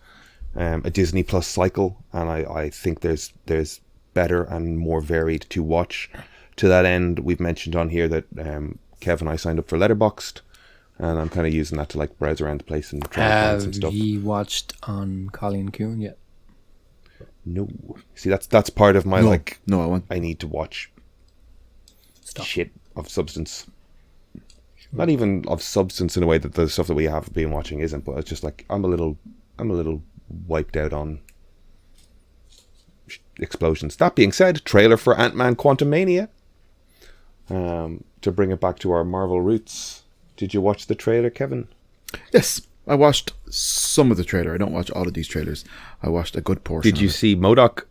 A Disney Plus cycle, and I think there's better and more varied to watch. To that end, we've mentioned on here that Kev and I signed up for Letterboxd, and I'm kind of using that to like browse around the place and try and find some stuff. Have you watched on Colleen Coon yet? No. See, that's part of my No, I won't. I need to watch Stuff. shit of substance. Not even of substance in a way that the stuff that we have been watching isn't, but it's just like I'm a little wiped out on explosions. That being said, trailer for Ant-Man Quantumania. To bring it back to our Marvel roots, did you watch the trailer, Kevin? Yes, I watched some of the trailer. I don't watch all of these trailers. I watched a good portion. Did you see MODOK?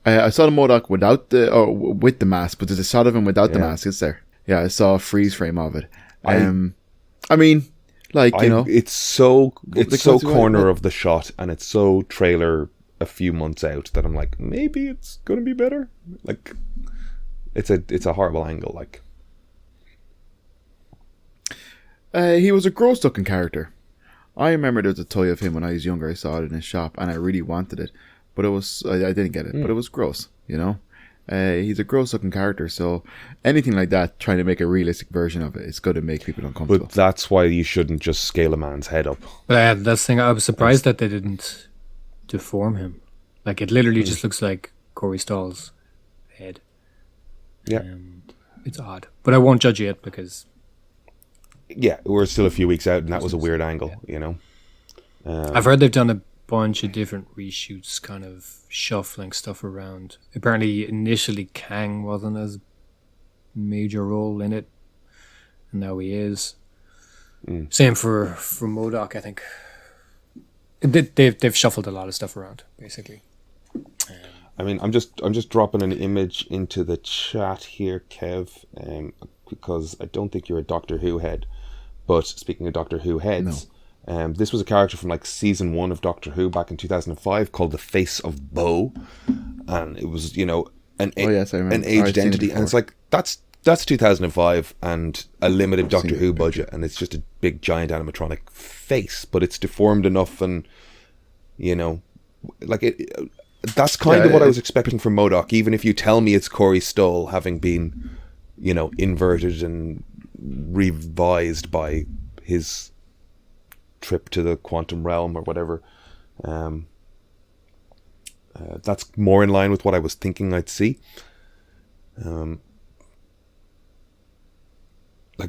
I saw the MODOK with the mask, but there's a shot of him without the mask. Is there? Yeah, I saw a freeze frame of it. I mean, like, you know, it's so corner of the shot, and it's so trailer a few months out that I'm like, maybe it's gonna be better. Like, it's a horrible angle. Like, he was a gross looking character. I remember there was a toy of him when I was younger. I saw it in a shop, and I really wanted it, but I didn't get it. But it was gross, you know. He's a gross looking character, so anything like that, trying to make a realistic version of it, it's going to make people uncomfortable. But that's why you shouldn't just scale a man's head up. But that's the thing. I was surprised that they didn't deform him. Like, it literally just looks like Corey Stoll's head. Yeah. It's odd, but I won't judge it because we're still a few weeks out, and that was a weird angle, you know. I've heard they've done a bunch of different reshoots, kind of shuffling stuff around. Apparently, initially Kang wasn't as major role in it, and now he is. Same for MODOK, I think. They've shuffled a lot of stuff around, basically. I mean, I'm just dropping an image into the chat here, Kev, because I don't think you're a Doctor Who head. But speaking of Doctor Who heads, this was a character from like season 1 of Doctor Who back in 2005 called the Face of Bo, and it was, you know, an aged entity, and it's like that's 2005 and a limited Doctor Who budget, and it's just a big giant animatronic face, but it's deformed enough, and you know, like it. That's kind of what I was expecting from MODOK, even if you tell me it's Corey Stoll having been, you know, inverted and revised by his trip to the quantum realm or whatever. That's more in line with what I was thinking I'd see. Like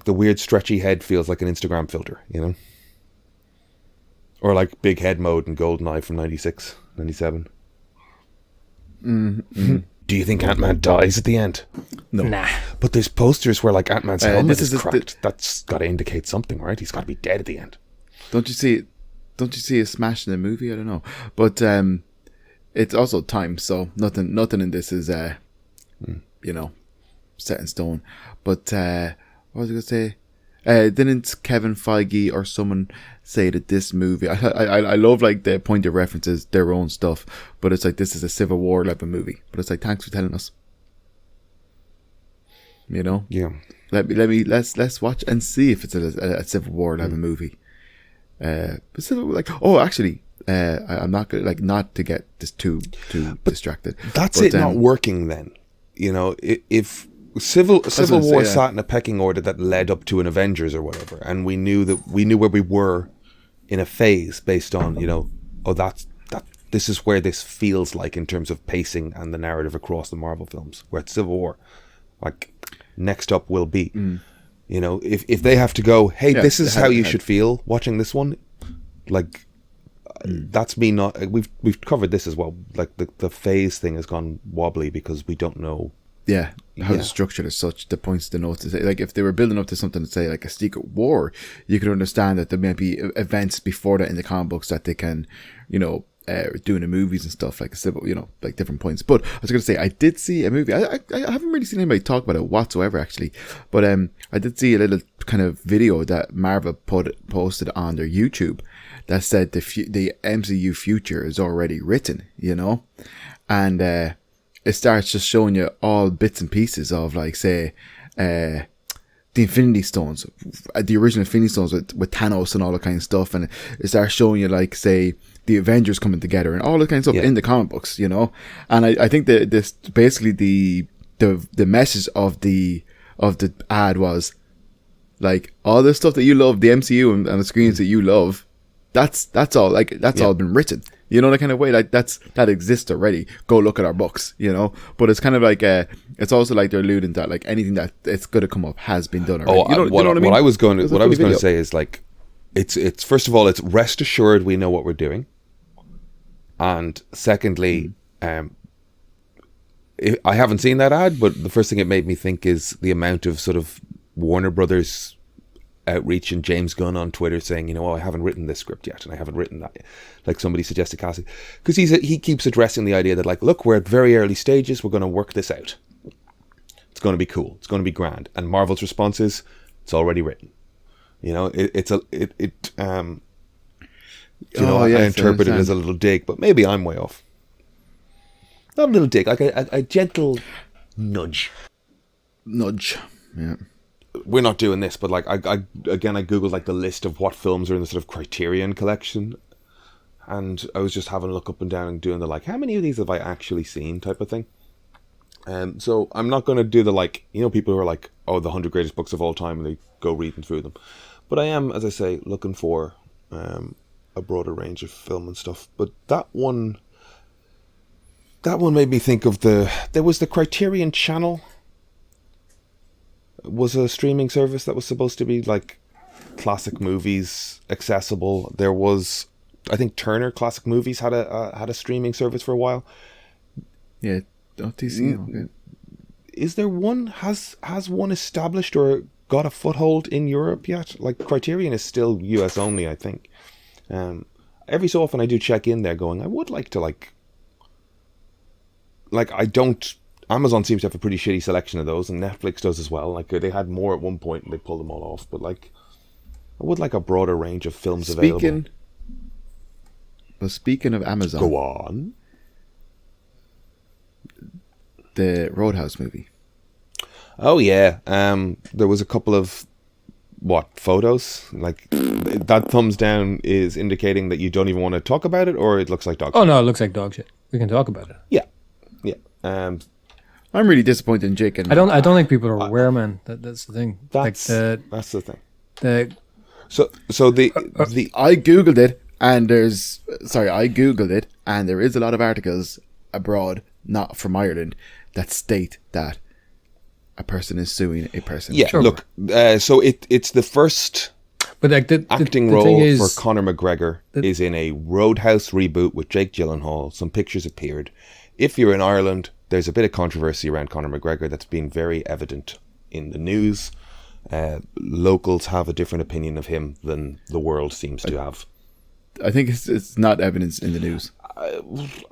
the weird stretchy head feels like an Instagram filter, you know? Or like big head mode in GoldenEye from 96, 97. Do you think Ant-Man dies at the end? No. Nah. But there's posters where like Ant-Man's helmet is cracked. That's got to indicate something, right? He's got to be dead at the end. Don't you see a smash in the movie? I don't know. But it's also time, so nothing in this is you know, set in stone. But what was I gonna say? Didn't Kevin Feige or someone say that this movie? I love like the point of references their own stuff, but it's like this is a Civil War level movie. But it's like, thanks for telling us. You know? Yeah. Let's watch and see if it's a Civil War level movie. But still, like, actually, I'm not gonna not to get this too distracted. That's it not working then. You know, if Civil War sat in a pecking order that led up to an Avengers or whatever, and we knew where we were in a phase based on, you know, this is where this feels like in terms of pacing and the narrative across the Marvel films. Where it's Civil War, like next up will be. You know, if they have to go, hey, this is how you should feel watching this one, like that's me not. We've covered this as well. Like the phase thing has gone wobbly because we don't know. Yeah, how it's structured as such, the points to note. To say, like, if they were building up to something to say, like a secret war, you could understand that there may be events before that in the comic books that they can, you know, do in the movies and stuff, like a civil, you know, like different points. But I was going to say, I did see a movie. I haven't really seen anybody talk about it whatsoever, actually. But I did see a little kind of video that Marvel posted on their YouTube that said the MCU future is already written, you know, and it starts just showing you all bits and pieces of, like, say, the Infinity Stones, the original Infinity Stones with Thanos and all that kind of stuff. And it starts showing you, like, say, the Avengers coming together and all that kind of stuff in the comic books, you know. And I think that this basically the message of the ad was, like, all the stuff that you love, the MCU and the screens that you love, that's all, like, that's all been written. You know, that kind of way, like, that exists already. Go look at our books, you know. But it's kind of like it's also like they're alluding that, like, anything that it's going to come up has been done already. You know what I mean? What I was going to say is, like, it's first of all, it's rest assured we know what we're doing, and secondly, I haven't seen that ad, but the first thing it made me think is the amount of sort of Warner Brothers outreach and James Gunn on Twitter saying, you know, I haven't written this script yet, and I haven't written that yet. Like somebody suggested casting, because he keeps addressing the idea that, like, look, we're at very early stages, we're going to work this out, it's going to be cool, it's going to be grand. And Marvel's response is, it's already written. You know, I interpret it as a little dig, but maybe I'm way off. Not a little dig, like a gentle nudge. Yeah. We're not doing this, but, like, I googled, like, the list of what films are in the sort of Criterion collection, and I was just having a look up and down and doing the, like, how many of these have I actually seen type of thing. So I'm not going to do the, like, you know, people who are like, oh, the 100 greatest books of all time, and they go reading through them. But I am, as I say, looking for a broader range of film and stuff. But that one made me think of there was the Criterion Channel. Was a streaming service that was supposed to be, like, classic movies accessible. There was, I think, Turner Classic Movies had a streaming service for a while. Yeah, TCL. Is there one? Has one established or got a foothold in Europe yet? Like, Criterion is still US only, I think. Every so often I do check in there, going, I would like to, like I don't. Amazon seems to have a pretty shitty selection of those, and Netflix does as well. Like, they had more at one point and they pulled them all off. But, like, I would like a broader range of films available. Speaking of Amazon, go on. The Roadhouse movie. Oh yeah, there was a couple of photos, like, that thumbs down is indicating that you don't even want to talk about it, or it looks like dog shit. Oh no, it looks like dog shit. We can talk about it. Yeah. I'm really disappointed in Jake. I don't think people are aware, man. That's the thing. That's the thing. So I googled it, and there is a lot of articles abroad, not from Ireland, that state that a person is suing a person. Yeah, sure. Look, so it's the first but, like, acting the role for Conor McGregor is in a Roadhouse reboot with Jake Gyllenhaal. Some pictures appeared. If you're in Ireland, there's a bit of controversy around Conor McGregor that's been very evident in the news. Locals have a different opinion of him than the world seems to have. I think it's not evidence in the news.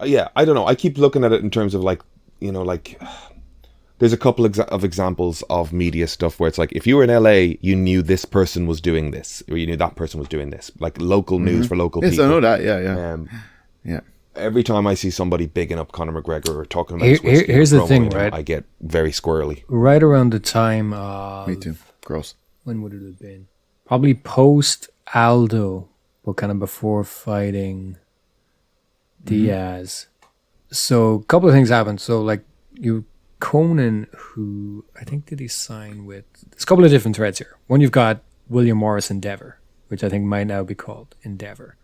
Yeah, I don't know. I keep looking at it in terms of, like, you know, like, there's a couple of examples of media stuff where it's like, if you were in LA, you knew this person was doing this, or you knew that person was doing this. Like, local news for local people. Yes, I know that. Yeah. Yeah. Every time I see somebody bigging up Conor McGregor or talking about here's the thing, right? I get very squirrely. Right around the time of... Me too. Gross. When would it have been? Probably post Aldo, but kind of before fighting Diaz. So a couple of things happened. So, like, Conan, who I think did he sign with... There's a couple of different threads here. One, you've got William Morris Endeavor, which I think might now be called Endeavor.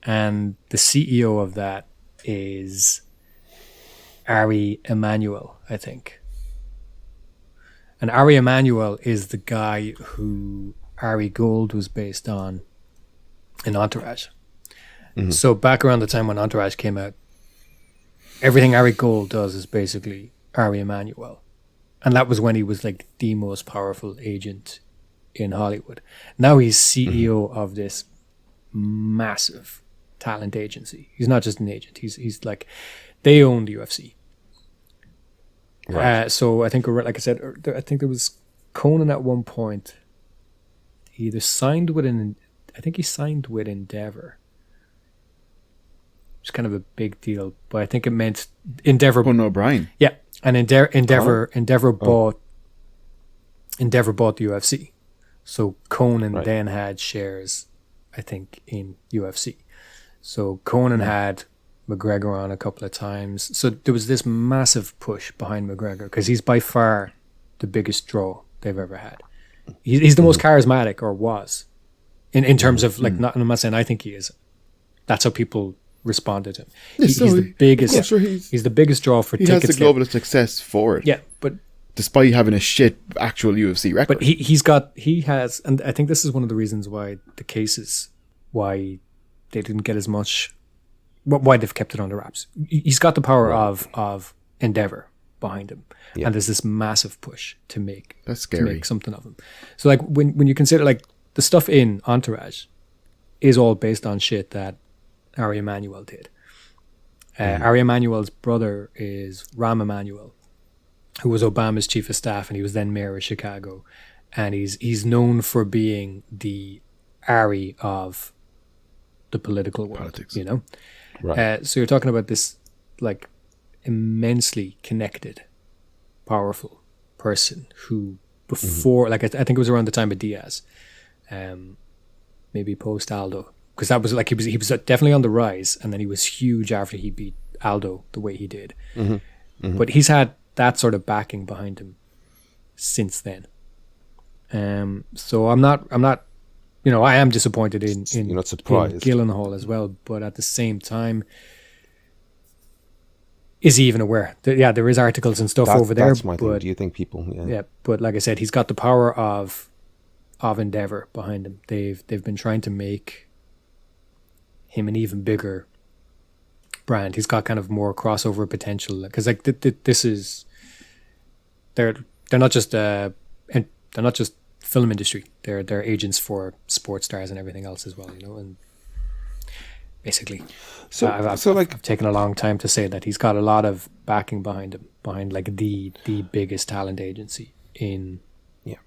And the CEO of that is Ari Emanuel, I think. And Ari Emanuel is the guy who Ari Gold was based on in Entourage. So back around the time when Entourage came out, everything Ari Gold does is basically Ari Emanuel. And that was when he was like the most powerful agent in Hollywood. Now he's CEO of this massive talent agency. He's not just an agent. He's like, they own the UFC. Right. So I think, like I said, I think there was Conan at one point. He either signed with I think he signed with Endeavor. It's kind of a big deal, but I think it meant Endeavor. Conan O'Brien. Yeah, and Endeavor bought the UFC. So Conan then had shares, I think, in UFC. So Conan had McGregor on a couple of times. So there was this massive push behind McGregor because he's by far the biggest draw they've ever had. He's the most charismatic, or was, in terms of like. Not, I'm not saying I think he is. That's how people responded to him. He's the biggest. He's the biggest draw for tickets. He has the global success for it. Yeah, but despite having a shit actual UFC record. But he has, and I think this is one of the reasons why the cases, why they didn't get as much, why they've kept it under wraps. He's got the power of Endeavor behind him, and there's this massive push to make something of him. So like when you consider like the stuff in Entourage is all based on shit that Ari Emanuel did. Ari Emanuel's brother is Rahm Emanuel, who was Obama's chief of staff, and he was then mayor of Chicago, and he's known for being the Ari of the political world. Politics. You know, Right. so you're talking about this like immensely connected, powerful person who before, like I think it was around the time of Diaz, maybe post Aldo, because that was like he was definitely on the rise, and then he was huge after he beat Aldo the way he did. But he's had that sort of backing behind him since then. So I'm not, you know, I am disappointed in You're not surprised. in Gyllenhaal as well, but at the same time, is he even aware? There is articles and stuff over there. That's my thing. But, Do you think people? yeah, but like I said, he's got the power of Endeavor behind him. They've been trying to make him an even bigger brand. He's got kind of more crossover potential because like this is they're not just film industry. They're agents for sports stars and everything else as well, you know. And basically, I've taken a long time to say that he's got a lot of backing behind him, behind like the biggest talent agency in. Yeah.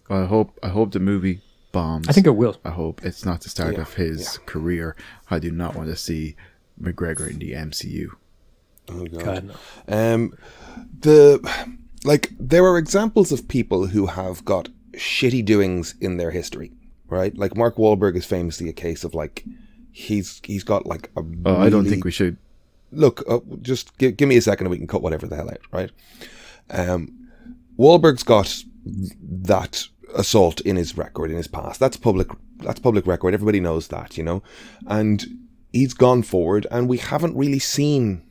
Well, I hope the movie bombs. I think it will. I hope it's not the start of his career. I do not want to see McGregor in the MCU. Oh God. God, no. There are examples of people who have got shitty doings in their history, right? Like Mark Wahlberg is famously a case of like he's got like a. I don't think we should. Look, just give me a second and we can cut whatever the hell out, right? Wahlberg's got that assault in his record, in his past. That's public record. Everybody knows that, you know? And he's gone forward and we haven't really seen,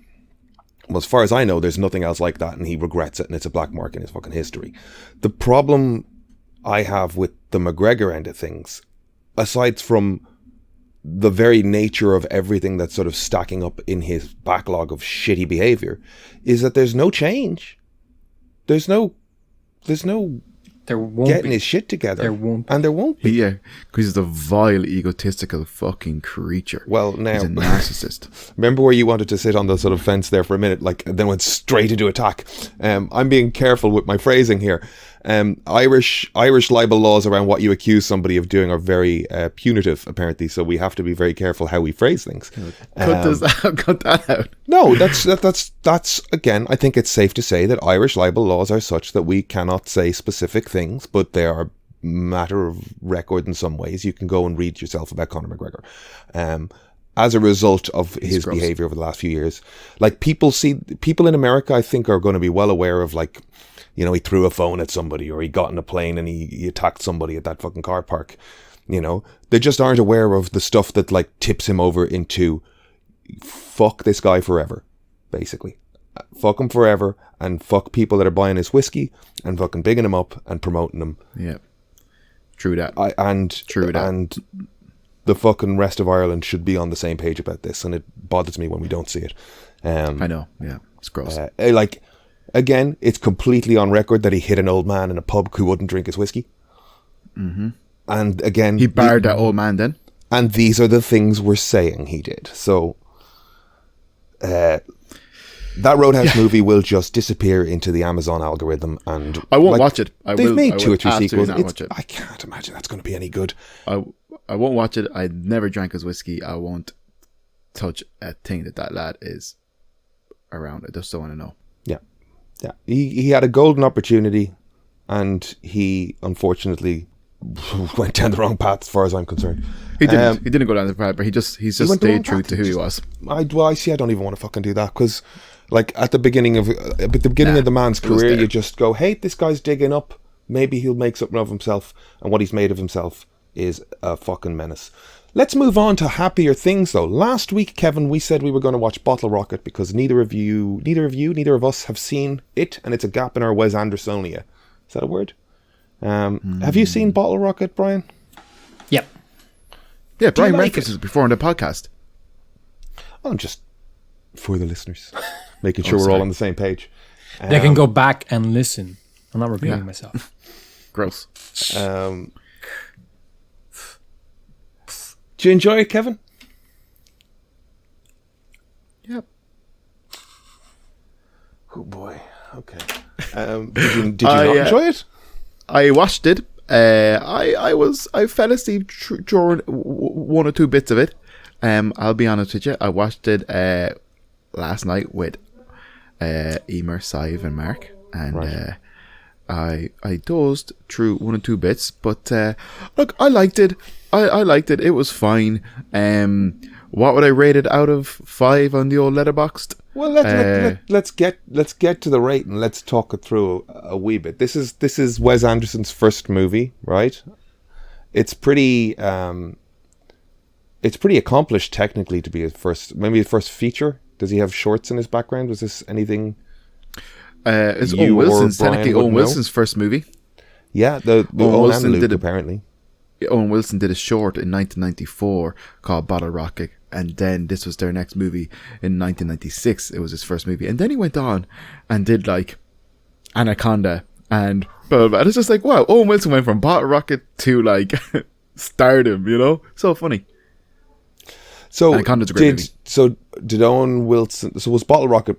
well, as far as I know, there's nothing else like that and he regrets it and it's a black mark in his fucking history. The problem I have with the McGregor end of things, aside from the very nature of everything that's sort of stacking up in his backlog of shitty behavior, is that there's no change. There's no There won't getting be. his shit together. There won't be. And there won't be. Yeah, because he's a vile, egotistical fucking creature. Well, now, He's a narcissist. remember where you wanted to sit on the sort of fence there for a minute, like, and then went straight into attack. I'm being careful with my phrasing here. Irish libel laws around what you accuse somebody of doing are very punitive, apparently. So we have to be very careful how we phrase things. Cut that out. No, that's again, I think it's safe to say that Irish libel laws are such that we cannot say specific things, but they are matter of record in some ways. You can go and read yourself about Conor McGregor. As a result of his behavior over the last few years, like people in America, I think, are going to be well aware of, like, you know, he threw a phone at somebody or he got in a plane and he attacked somebody at that fucking car park. You know, they just aren't aware of the stuff that like tips him over into fuck this guy forever, basically. fuck him forever, and fuck people that are buying his whiskey and fucking bigging him up and promoting him. Yeah. True that. True that. And the fucking rest of Ireland should be on the same page about this, and it bothers me when we don't see it. I know. Yeah. It's gross. Again, it's completely on record that he hit an old man in a pub who wouldn't drink his whiskey. Mm-hmm. And again, he barred that old man then. And these are the things we're saying he did. So that Roadhouse movie will just disappear into the Amazon algorithm, and I won't watch it. They've made 2 or 3 sequels. Watch it. I can't imagine that's going to be any good. I won't watch it. I never drank his whiskey. I won't touch a thing that lad is around. I just don't want to know. Yeah. He had a golden opportunity, and he unfortunately went down the wrong path as far as I'm concerned. He didn't. He didn't go down the path, but he's just stayed true to who he was. I don't even want to fucking do that, because like at the beginning of the man's career, you just go, hey, this guy's digging up. Maybe he'll make something of himself, and what he's made of himself is a fucking menace. Let's move on to happier things, though. Last week, Kevin, we said we were going to watch Bottle Rocket because neither of us have seen it, and it's a gap in our Wes Andersonia. Is that a word? Have you seen Bottle Rocket, Brian? Yep. Yeah, Brian references it before on the podcast. I'm just, for the listeners, making sure we're all on the same page. They can go back and listen. I'm not repeating myself. Gross. Do you enjoy it, Kevin? Yep. Oh boy. Okay. Did you not enjoy it? I watched it. I fell asleep during 1 or 2 bits of it. I'll be honest with you. I watched it last night with Emer, Sive, and Mark, and right. I dozed through 1 or 2 bits, but look, I liked it. I liked it. It was fine. What would I rate it out of 5 on the old Letterboxd? Well, let's get to the rate, and let's talk it through a wee bit. This is Wes Anderson's first movie, right? It's pretty accomplished technically to be his first feature. Does he have shorts in his background? Was this anything? It's Owen Wilson's technically Owen Wilson's first movie. Yeah, the Owen Wilson Luke, did it apparently. Owen Wilson did a short in 1994 called Bottle Rocket, and then this was their next movie in 1996. It was his first movie, and then he went on and did like Anaconda and blah, blah, blah. And it's just like, wow, Owen Wilson went from Bottle Rocket to like stardom, you know? So funny. So Anaconda's a great movie. So did Owen Wilson? So was Bottle Rocket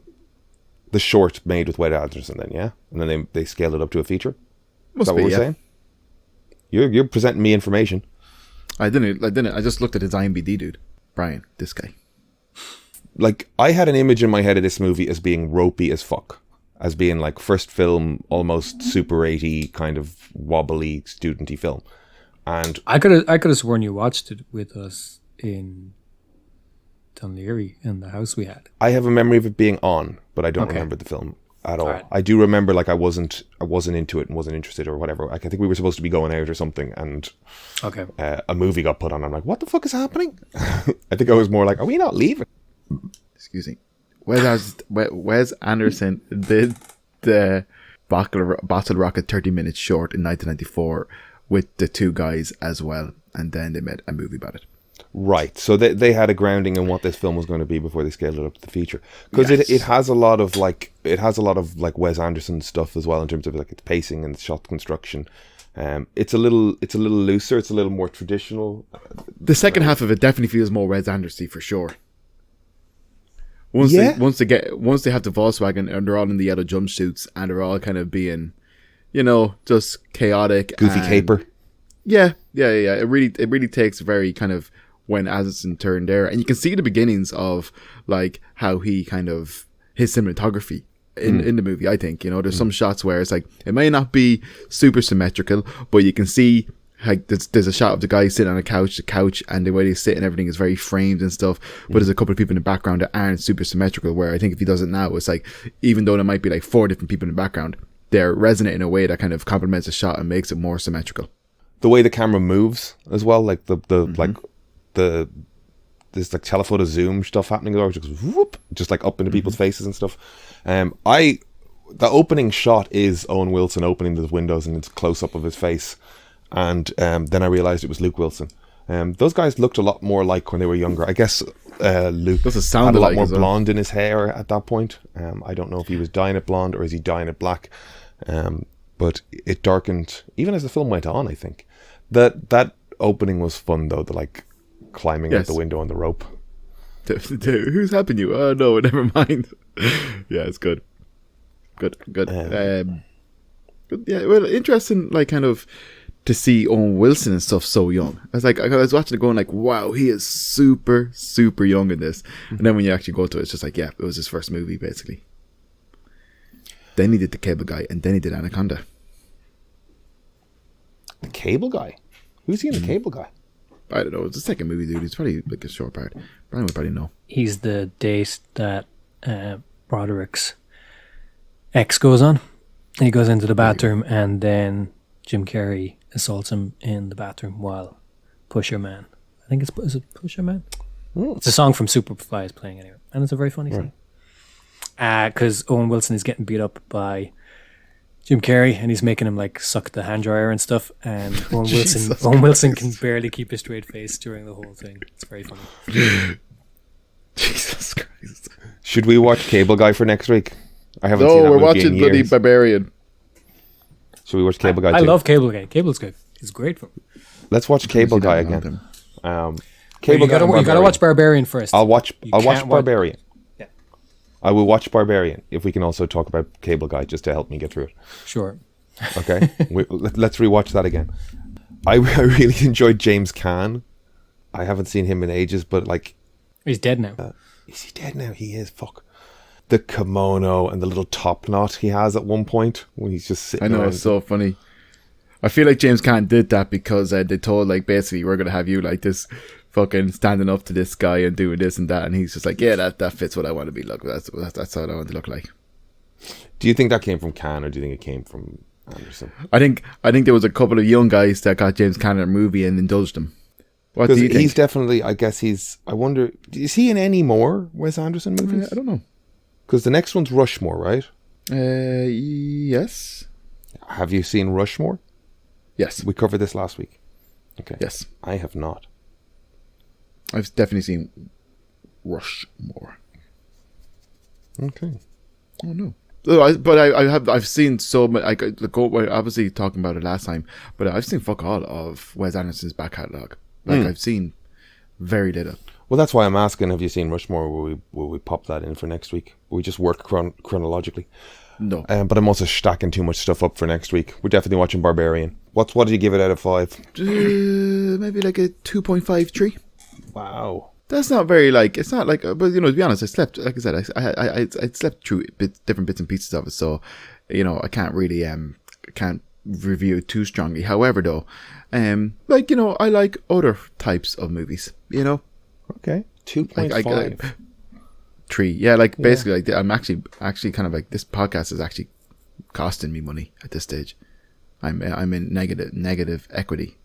the short made with Wes Anderson then? Yeah, and then they scaled it up to a feature. Must Is that be, what we're saying? You're presenting me information. I didn't. I just looked at his IMDb, dude. Brian, this guy. Like, I had an image in my head of this movie as being ropey as fuck. As being like first film, almost Super 80 kind of wobbly, studenty film. And I could have sworn you watched it with us in Dunleary in the house we had. I have a memory of it being on, but I don't remember the film at all. Right. I do remember like I wasn't into it and wasn't interested or whatever. Like, I think we were supposed to be going out or something, and a movie got put on. I'm like, what the fuck is happening? I think I was more like, are we not leaving? Excuse me. Wes Anderson did the Bottle Rocket 30 minutes short in 1994 with the 2 guys as well, and then they made a movie about it. Right, so they had a grounding in what this film was going to be before they scaled it up to the feature, because it has a lot of like Wes Anderson stuff as well in terms of like its pacing and its shot construction. It's a little looser, it's a little more traditional. The second half of it definitely feels more Wes Anderson for sure. Once they have the Volkswagen and they're all in the yellow jumpsuits and they're all kind of being, just chaotic, goofy caper. Yeah. It really takes very kind of when Anderson turned there, and you can see the beginnings of like how he kind of his cinematography in the movie. I think there's some shots where it's like it may not be super symmetrical, but you can see like there's a shot of the guy sitting on the couch, and the way they sit and everything is very framed and stuff. But there's a couple of people in the background that aren't super symmetrical. Where I think if he does it now, it's like even though there might be like 4 different people in the background, they're resonating in a way that kind of complements the shot and makes it more symmetrical. The way the camera moves as well, like the there's like telephoto zoom stuff happening, or just whoop, just like up into people's faces and stuff. The opening shot is Owen Wilson opening the windows, and it's a close up of his face. And then I realized it was Luke Wilson. Those guys looked a lot more like when they were younger. I guess Luke had a lot more blonde in his hair at that point. I don't know if he was dyeing it blonde or is he dyeing it black. But it darkened even as the film went on. I think that opening was fun though. The like climbing out the window on the rope. Who's helping you? Oh no, never mind. Yeah, it's good. Good. Yeah, well, interesting. Like kind of to see Owen Wilson and stuff so young. I was watching it going like, wow, he is super, super young in this. And then when you actually go to it, it's just like, yeah, it was his first movie basically. Then he did The Cable Guy, and then he did Anaconda. The Cable Guy? Who's he in The Cable Guy? I don't know. It's the second movie, dude. It's probably like a short part. Brian would probably know. He's the date that Broderick's ex goes on. He goes into the bathroom, and then Jim Carrey assaults him in the bathroom while Pusher Man. I think is it Pusher Man? It's a song from Superfly is playing anyway, and it's a very funny song. Because Owen Wilson is getting beat up by Jim Carrey, and he's making him like suck the hand dryer and stuff, and Owen Wilson can barely keep a straight face during the whole thing. It's very funny. Jesus Christ! Should we watch Cable Guy for next week? I haven't No, seen that we're movie watching in bloody years. Barbarian. Should we watch Cable Guy? I too? love Cable Guy. Cable's good. It's great fun. Let's watch Cable Guy again. You gotta watch Barbarian first. I'll watch Barbarian. Yeah. I will watch Barbarian if we can also talk about Cable Guy just to help me get through it. Sure. Okay, let's rewatch that again. I really enjoyed James Caan. I haven't seen him in ages, but like, he's dead now. is he dead now? He is. Fuck. The kimono and the little top knot he has at one point when he's just sitting. I know, it's so funny. I feel like James Caan did that because they told like basically we're gonna have you like this fucking standing up to this guy and doing this and that, and he's just like, yeah, that fits what I want to be like. That's what I want to look like. Do you think that came from Caan, or do you think it came from Anderson? I think there was a couple of young guys that got James Caan in a movie and indulged him. What do you think? He's definitely. I guess he's. I wonder. Is he in any more Wes Anderson movies? I don't know. Because the next one's Rushmore, right? Yes. Have you seen Rushmore? Yes. We covered this last week. Okay. Yes. I have not. I've definitely seen Rushmore. Okay. Oh no. I've seen so much. We're obviously talking about it last time, but I've seen fuck all of Wes Anderson's back catalogue. I've seen very little. Well, that's why I'm asking. Have you seen Rushmore? Will we pop that in for next week? We just work chronologically. No. But I'm also stacking too much stuff up for next week. We're definitely watching Barbarian. What did you give it out of 5? Maybe like a 2.53. Wow. That's not very like. It's not like. But to be honest, I slept. Like I said, I slept through different bits and pieces of it. So, I can't really can't review it too strongly. However, though, I like other types of movies. Okay. 2.5. 3. Yeah, basically, like I'm actually kind of like this podcast is actually costing me money at this stage. I'm in negative equity.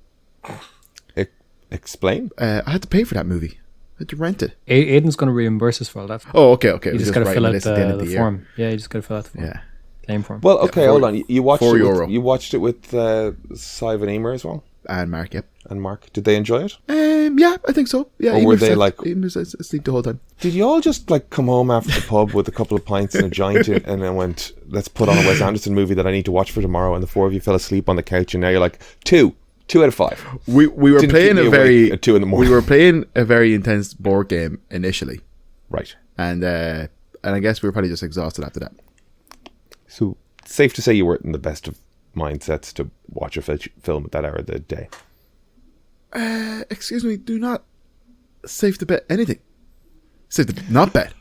Explain. I had to pay for that movie. I had to rent it. Aiden's going to reimburse us for all that. Oh, okay. You just got to fill out the form. Yeah, you just got to fill out the form. Yeah. Claim form. Well, okay, hold on. You watched €4. You watched it with Sive and Emer as well? And Mark, yep. And Mark. Did they enjoy it? Yeah, I think so. Yeah. Or were they like... He was asleep the whole time. Did you all just like come home after the pub with a couple of pints and a joint and then went, let's put on a Wes Anderson movie that I need to watch for tomorrow, and the 4 of you fell asleep on the couch, and now you're like, 2 out of 5. We were Didn't playing keep me a very... awake at 2 in the morning. We were playing a very intense board game initially. Right. And I guess we were probably just exhausted after that. So, safe to say you weren't in the best of mindsets to watch a film at that hour of the day. Excuse me, do not safe to bet anything. Safe to not bet.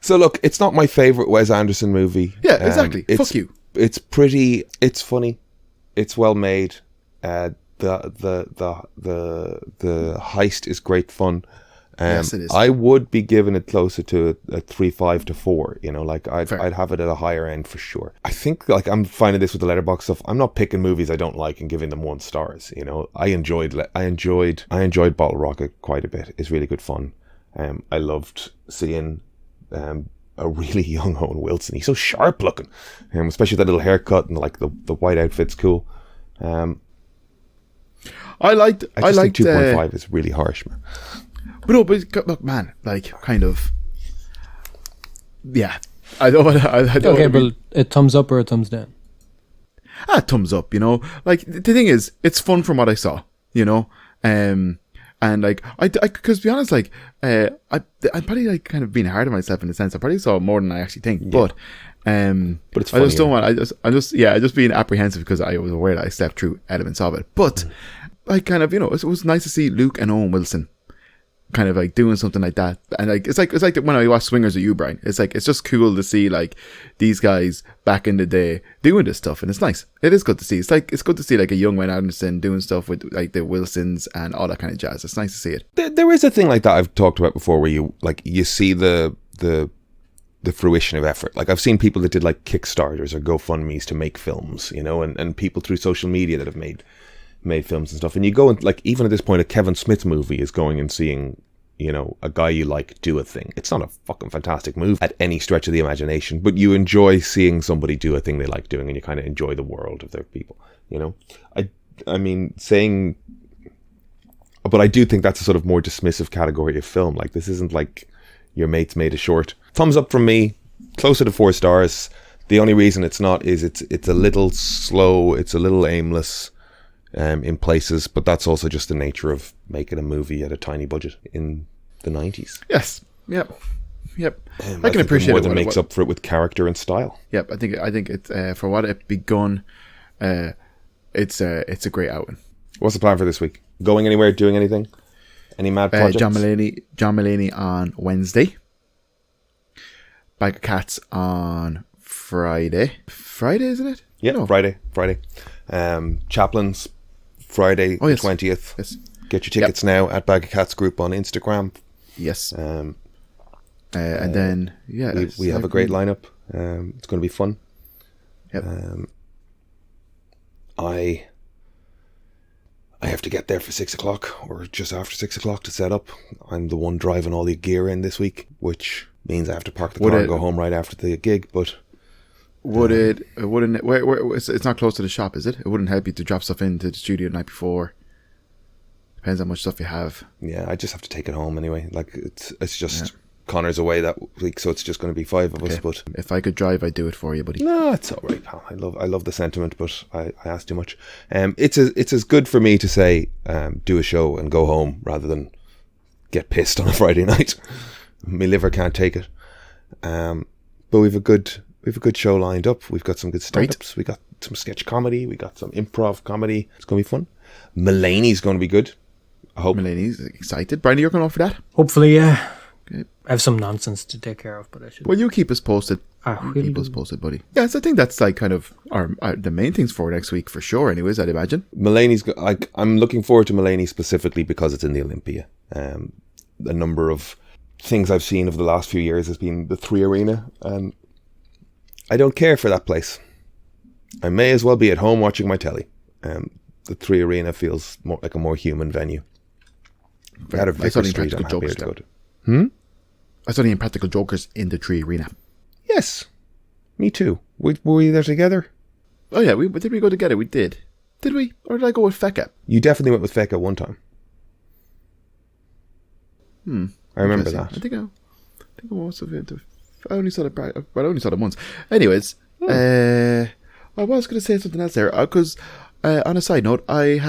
So look, it's not my favourite Wes Anderson movie. Yeah, exactly. Fuck you. It's pretty. It's funny. It's well made. The heist is great fun. Yes, it is. I would be giving it closer to a 3.5 to 4. You know, like I'd have it at a higher end for sure. I think like I'm finding this with the Letterboxd stuff. I'm not picking movies I don't like and giving them 1 stars. You know, I enjoyed Bottle Rocket quite a bit. It's really good fun. I loved seeing a really young Owen Wilson. He's so sharp looking, especially that little haircut and like the white outfit's cool. I think liked 2.5 is really harsh, man. But no, but look, man, like kind of, yeah. I don't. Okay, but a thumbs up or a thumbs down? Thumbs up. You know, like the thing is, it's fun from what I saw. You know, and like because to be honest, like I'm probably like kind of being hard on myself in a sense. I probably saw more than I actually think, but it's I just funnier. don't want. I just being apprehensive because I was aware that I stepped through elements of it. But I kind of, you know, it was nice to see Luke and Owen Wilson kind of like doing something like that. And like it's like when I watch Swingers with you, Brian. It's like it's just cool to see like these guys back in the day doing this stuff, and it's nice. It is good to see. It's good to see like a young Wayne Anderson doing stuff with like the Wilsons and all that kind of jazz. It's nice to see it. There is a thing like that I've talked about before where you see the fruition of effort. Like I've seen people that did like Kickstarters or GoFundMes to make films, you know, and people through social media that have made films and stuff. And you go and like, even at this point, a Kevin Smith movie is going and seeing, you know, a guy you like do a thing. It's not a fucking fantastic movie at any stretch of the imagination, but you enjoy seeing somebody do a thing they like doing, and you kind of enjoy the world of their people, you know. I mean, saying, but I do think that's a sort of more dismissive category of film. Like, this isn't like your mates made a short. Thumbs up from me, closer to 4 stars. The only reason it's not is it's a little slow, it's a little aimless in places, but that's also just the nature of making a movie at a tiny budget in the 90s. Yes. Yep. I can appreciate more it than makes up for it with character and style. Yep. I think it's for what it begun. It's a great outing. What's the plan for this week? Going anywhere? Doing anything? Any mad projects? John Mulaney on Wednesday. Bag of Cats on Friday. Friday, isn't it? Yeah, No. Friday. Chaplin's Friday, Oh, yes. 20th. Yes. Get your tickets now at Bag of Cats group on Instagram. Yes. And then We have a great lineup. It's going to be fun. Yep. I have to get there for 6 o'clock or just after 6 o'clock to set up. I'm the one driving all the gear in this week, which means I have to park the car and go home right after the gig. But wouldn't where it's not close to the shop, is it? It wouldn't help you to drop stuff into the studio the night before. Depends how much stuff you have. yeah, I just have to take it home anyway. Like it's just Connor's away that week, so it's just going to be 5 of us. But If I could drive, I'd do it for you, buddy. no, it's all right, pal. I love the sentiment, but I ask too much. It's as good for me to say do a show and go home rather than get pissed on a Friday night. My liver can't take it. But we've a good show lined up. We've got some good stand-ups. We got some sketch comedy. We got some improv comedy. It's going to be fun. Mulaney's going to be good, I hope. Mulaney's excited. Brian, you're going off for that? Hopefully, yeah. Okay. I have some nonsense to take care of, but I should. Well, you keep us posted. will Keep us posted, buddy. Yes, I think that's like kind of our the main things for next week for sure. Anyways, I'd imagine. Mulaney's. I'm looking forward to Mulaney specifically because it's in the Olympia. A number of things I've seen over the last few years has been the 3 Arena, and I don't care for that place. I may as well be at home watching my telly. The 3 Arena feels more like a more human venue. Out of I saw Vicar the Street, I'm Impractical happier Jokers to go to. I saw the Impractical Jokers in the 3 Arena. Yes, me too. Were we there together? Oh yeah, did we go together? We did. Did we? Or did I go with Fecca? You definitely went with Fecca one time. I remember that. I think I must have been to. I only saw it once. Anyways, I was going to say something else there because on a side note, I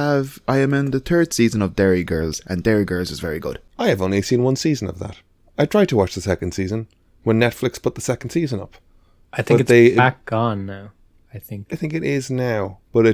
am in the 3rd season of Derry Girls, and Derry Girls is very good. I have only seen 1 season of that. I tried to watch the 2nd season when Netflix put the 2nd season up. I think But it's back on now. I think. I think it is now, but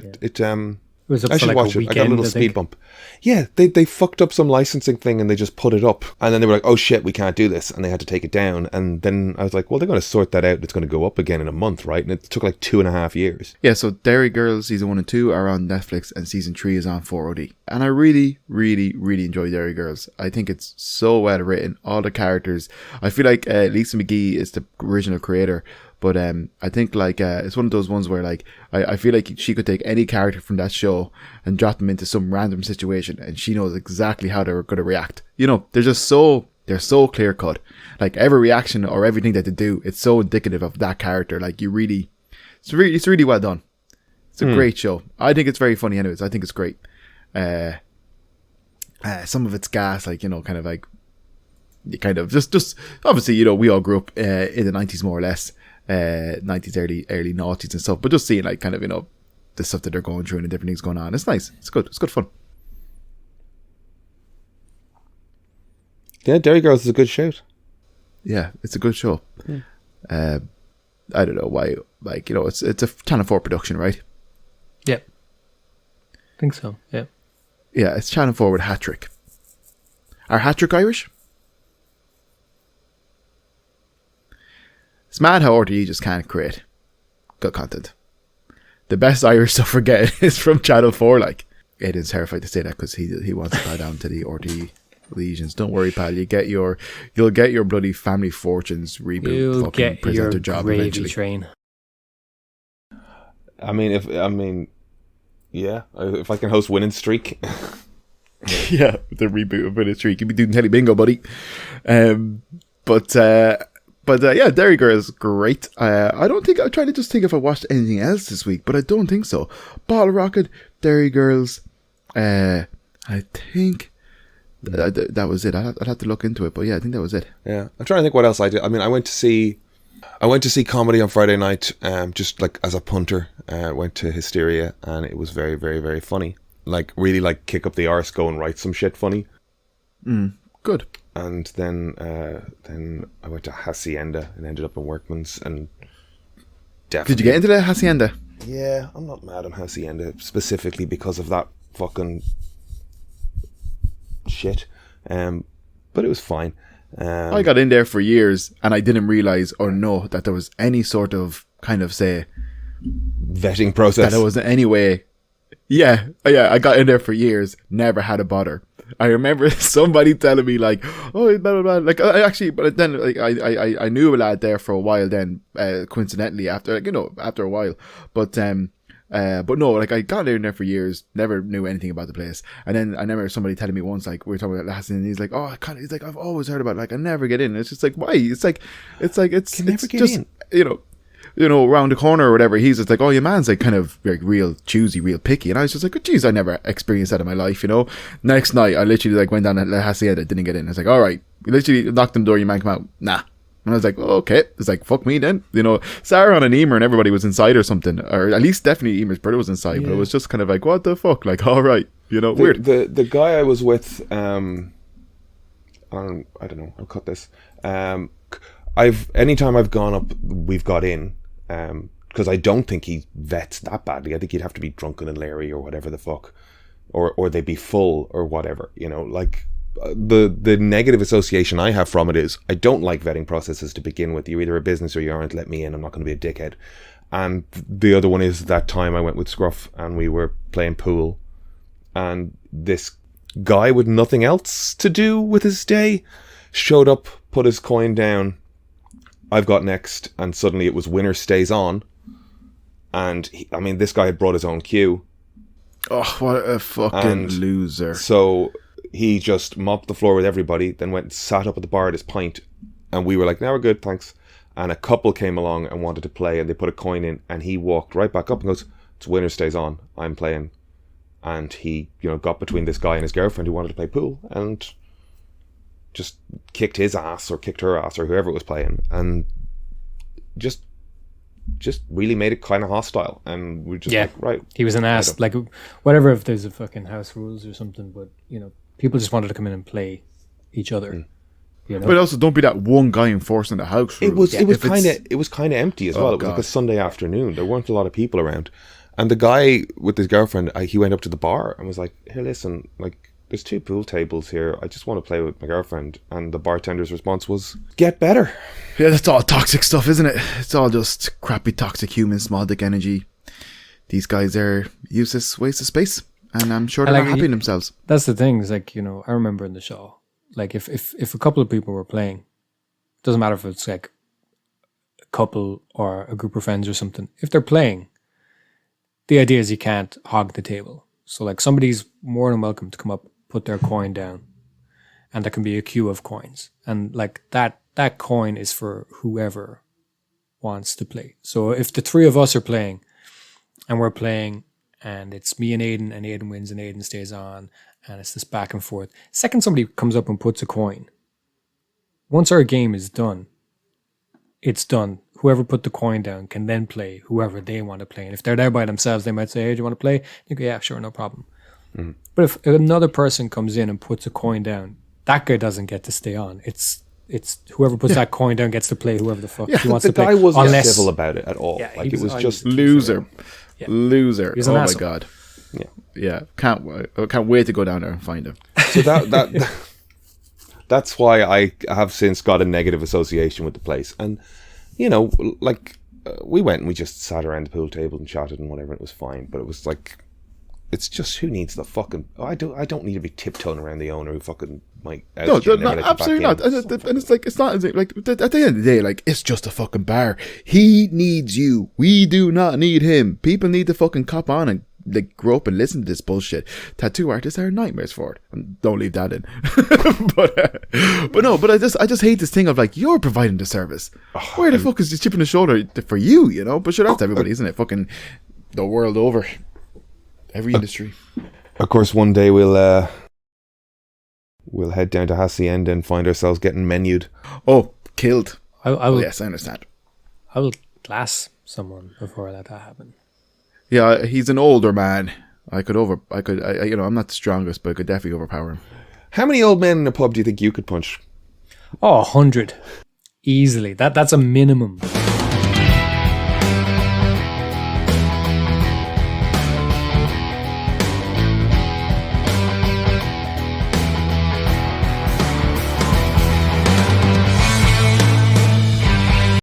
It was up I for should like watch a it. I weekend. got a little speed bump. Yeah, they fucked up some licensing thing and they just put it up. And then they were like, oh shit, we can't do this. And they had to take it down. And then I was like, well, they're going to sort that out. It's going to go up again in a month, right? And it took like 2.5 years. Yeah, so Derry Girls season 1 and 2 are on Netflix, and season 3 is on 4OD. And I really, really, really enjoy Derry Girls. I think it's so well written. All the characters. I feel like Lisa McGee is the original creator. But I think like it's one of those ones where like I feel like she could take any character from that show and drop them into some random situation, and she knows exactly how they're going to react. You know, they're so clear cut. Like every reaction or everything that they do, it's so indicative of that character. Like it's really well done. It's a great show. I think it's very funny. Anyways, I think it's great. Some of it's gas, like, you know, kind of like just obviously, you know, we all grew up in the 90s more or less. 90s, early noughties and stuff, but just seeing like kind of, you know, the stuff that they're going through and the different things going on, it's nice. It's good fun. Yeah, Derry Girls is a good shout. Yeah, it's a good show. I don't know why, like, you know, it's a Channel 4 production, right? Yeah, I think so. Yeah, it's Channel 4 with Hat-Trick. Are Hat-Trick Irish? It's mad how RTE just can't create good content. The best Irish stuff we're getting is from Channel 4. Like, Aidan's terrified to say that because he wants to bow down to the RTE legions. Don't worry, pal. You'll get your bloody Family Fortunes reboot. you'll fucking get presenter your job gravy eventually. train. Yeah, if I can host Winning Streak. Yeah, the reboot of Winning Streak. You'll be doing Telly Bingo, buddy. But yeah, Derry Girls, great. I'm trying to just think if I watched anything else this week, but I don't think so. Bottle Rocket, Derry Girls, I think that was it. I'd have to look into it, but yeah, I think that was it. Yeah, I'm trying to think what else I did. I mean, I went to see comedy on Friday night, just like as a punter. Went to Hysteria, and it was very, very, very funny. Like, really, like, kick up the arse, go and write some shit funny. Good. And then I went to Hacienda and ended up in Workman's, and definitely. Did you get into the Hacienda? Yeah, I'm not mad at Hacienda specifically because of that fucking shit. But it was fine. I got in there for years and I didn't realize or know that there was any sort of kind of say vetting process. That there was any way. Yeah, I got in there for years, never had a bother. I remember somebody telling me like, oh, blah, blah, blah. Like, I actually, but then like I knew a lad there for a while then, coincidentally after, like, you know, after a while, but no, like I got in there for years, never knew anything about the place. And then I remember somebody telling me once, like, we were talking about last night, and he's like, oh, he's like, I've always heard about it. Like, I never get in. And it's just like, why? It's never get just, in. you know, around the corner or whatever, he's just like, oh, your man's like kind of like real choosy, real picky. And I was just like, oh, geez, I never experienced that in my life, you know. Next night, I literally like went down at La Hacienda, didn't get in. I was like, all right, you literally knocked on the door, your man come out, nah. And I was like, oh, okay. It's like, fuck me then. You know, Sarah and Emer and everybody was inside or something. Or at least definitely Emer's brother was inside. Yeah. But it was just kind of like, what the fuck? Like, all right. You know, weird. The guy I was with, I don't know, I'll cut this. Anytime I've gone up, we've got in. Because I don't think he vets that badly. I think he'd have to be drunken and Larry or whatever the fuck. Or they'd be full or whatever. You know, like... The negative association I have from it is I don't like vetting processes to begin with. You're either a business or you aren't. Let me in. I'm not going to be a dickhead. And the other one is that time I went with Scruff and we were playing pool, and this guy with nothing else to do with his day showed up, put his coin down. I've got next, and suddenly it was winner stays on. And this guy had brought his own cue. Oh, what a fucking loser! So he just mopped the floor with everybody, then went and sat up at the bar at his pint, and we were like, "Now we're good, thanks." And a couple came along and wanted to play, and they put a coin in, and he walked right back up and goes, "It's winner stays on. I'm playing." And he, got between this guy and his girlfriend who wanted to play pool, and just kicked his ass or kicked her ass or whoever it was playing, and just really made it kind of hostile. And we're just like, right. He was an ass, like whatever. If there's a fucking house rules or something, but people just wanted to come in and play each other. But also, don't be that one guy enforcing the house rules. It was kind of empty as well. It was like a Sunday afternoon. There weren't a lot of people around, And the guy with his girlfriend, he went up to the bar and was like, "Here, listen, like, there's 2 pool tables here. I just want to play with my girlfriend." And the bartender's response was, "Get better." Yeah, that's all toxic stuff, isn't it? It's all just crappy, toxic human, small dick energy. These guys are useless waste of space, and I'm sure they're not happy in themselves. That's the thing. Is like, you know, I remember in the show, like if a couple of people were playing, it doesn't matter if it's like a couple or a group of friends or something. If they're playing, the idea is you can't hog the table. So like somebody's more than welcome to come up, put their coin down, and there can be a queue of coins, and like that coin is for whoever wants to play. So if the 3 of us are playing, and we're playing, and it's me and Aiden wins, and Aiden stays on, and it's this back and forth. Second, somebody comes up and puts a coin. Once our game is done, it's done. Whoever put the coin down can then play whoever they want to play. And if they're there by themselves, they might say, "Hey, do you want to play?" You go, "Yeah, sure, no problem." Mm-hmm. But if another person comes in and puts a coin down, that guy doesn't get to stay on. It's whoever puts that coin down gets to play whoever the fuck he wants to play. The guy wasn't civil about it at all. Yeah, like, it was just loser. Yeah. Loser. He's an Oh my asshole. god. Yeah. Yeah. Can't wait to go down there and find him. So that's why I have since got a negative association with the place. And, you know, like, we went and we just sat around the pool table and chatted and whatever. It was fine. But it was like, it's just, who needs the fucking... I don't need to be tiptoeing around the owner who fucking might... No, absolutely not. And it's like, it's not like, at the end of the day, like, it's just a fucking bar. He needs you. We do not need him. People need to fucking cop on and like grow up and listen to this bullshit. Tattoo artists are nightmares for it. And don't leave that in. but I just hate this thing of like, you're providing the service. Where the fuck is this chip in the shoulder for you, you know? But sure, that's everybody, isn't it? Fucking the world over. Every industry. Of course, one day we'll head down to Hacienda and find ourselves getting menued. Oh, killed. I will, Yes, I understand. I will glass someone before I let that happen. Yeah, he's an older man. I'm not the strongest, but I could definitely overpower him. How many old men in a pub do you think you could punch? Oh, 100. Easily. That's a minimum.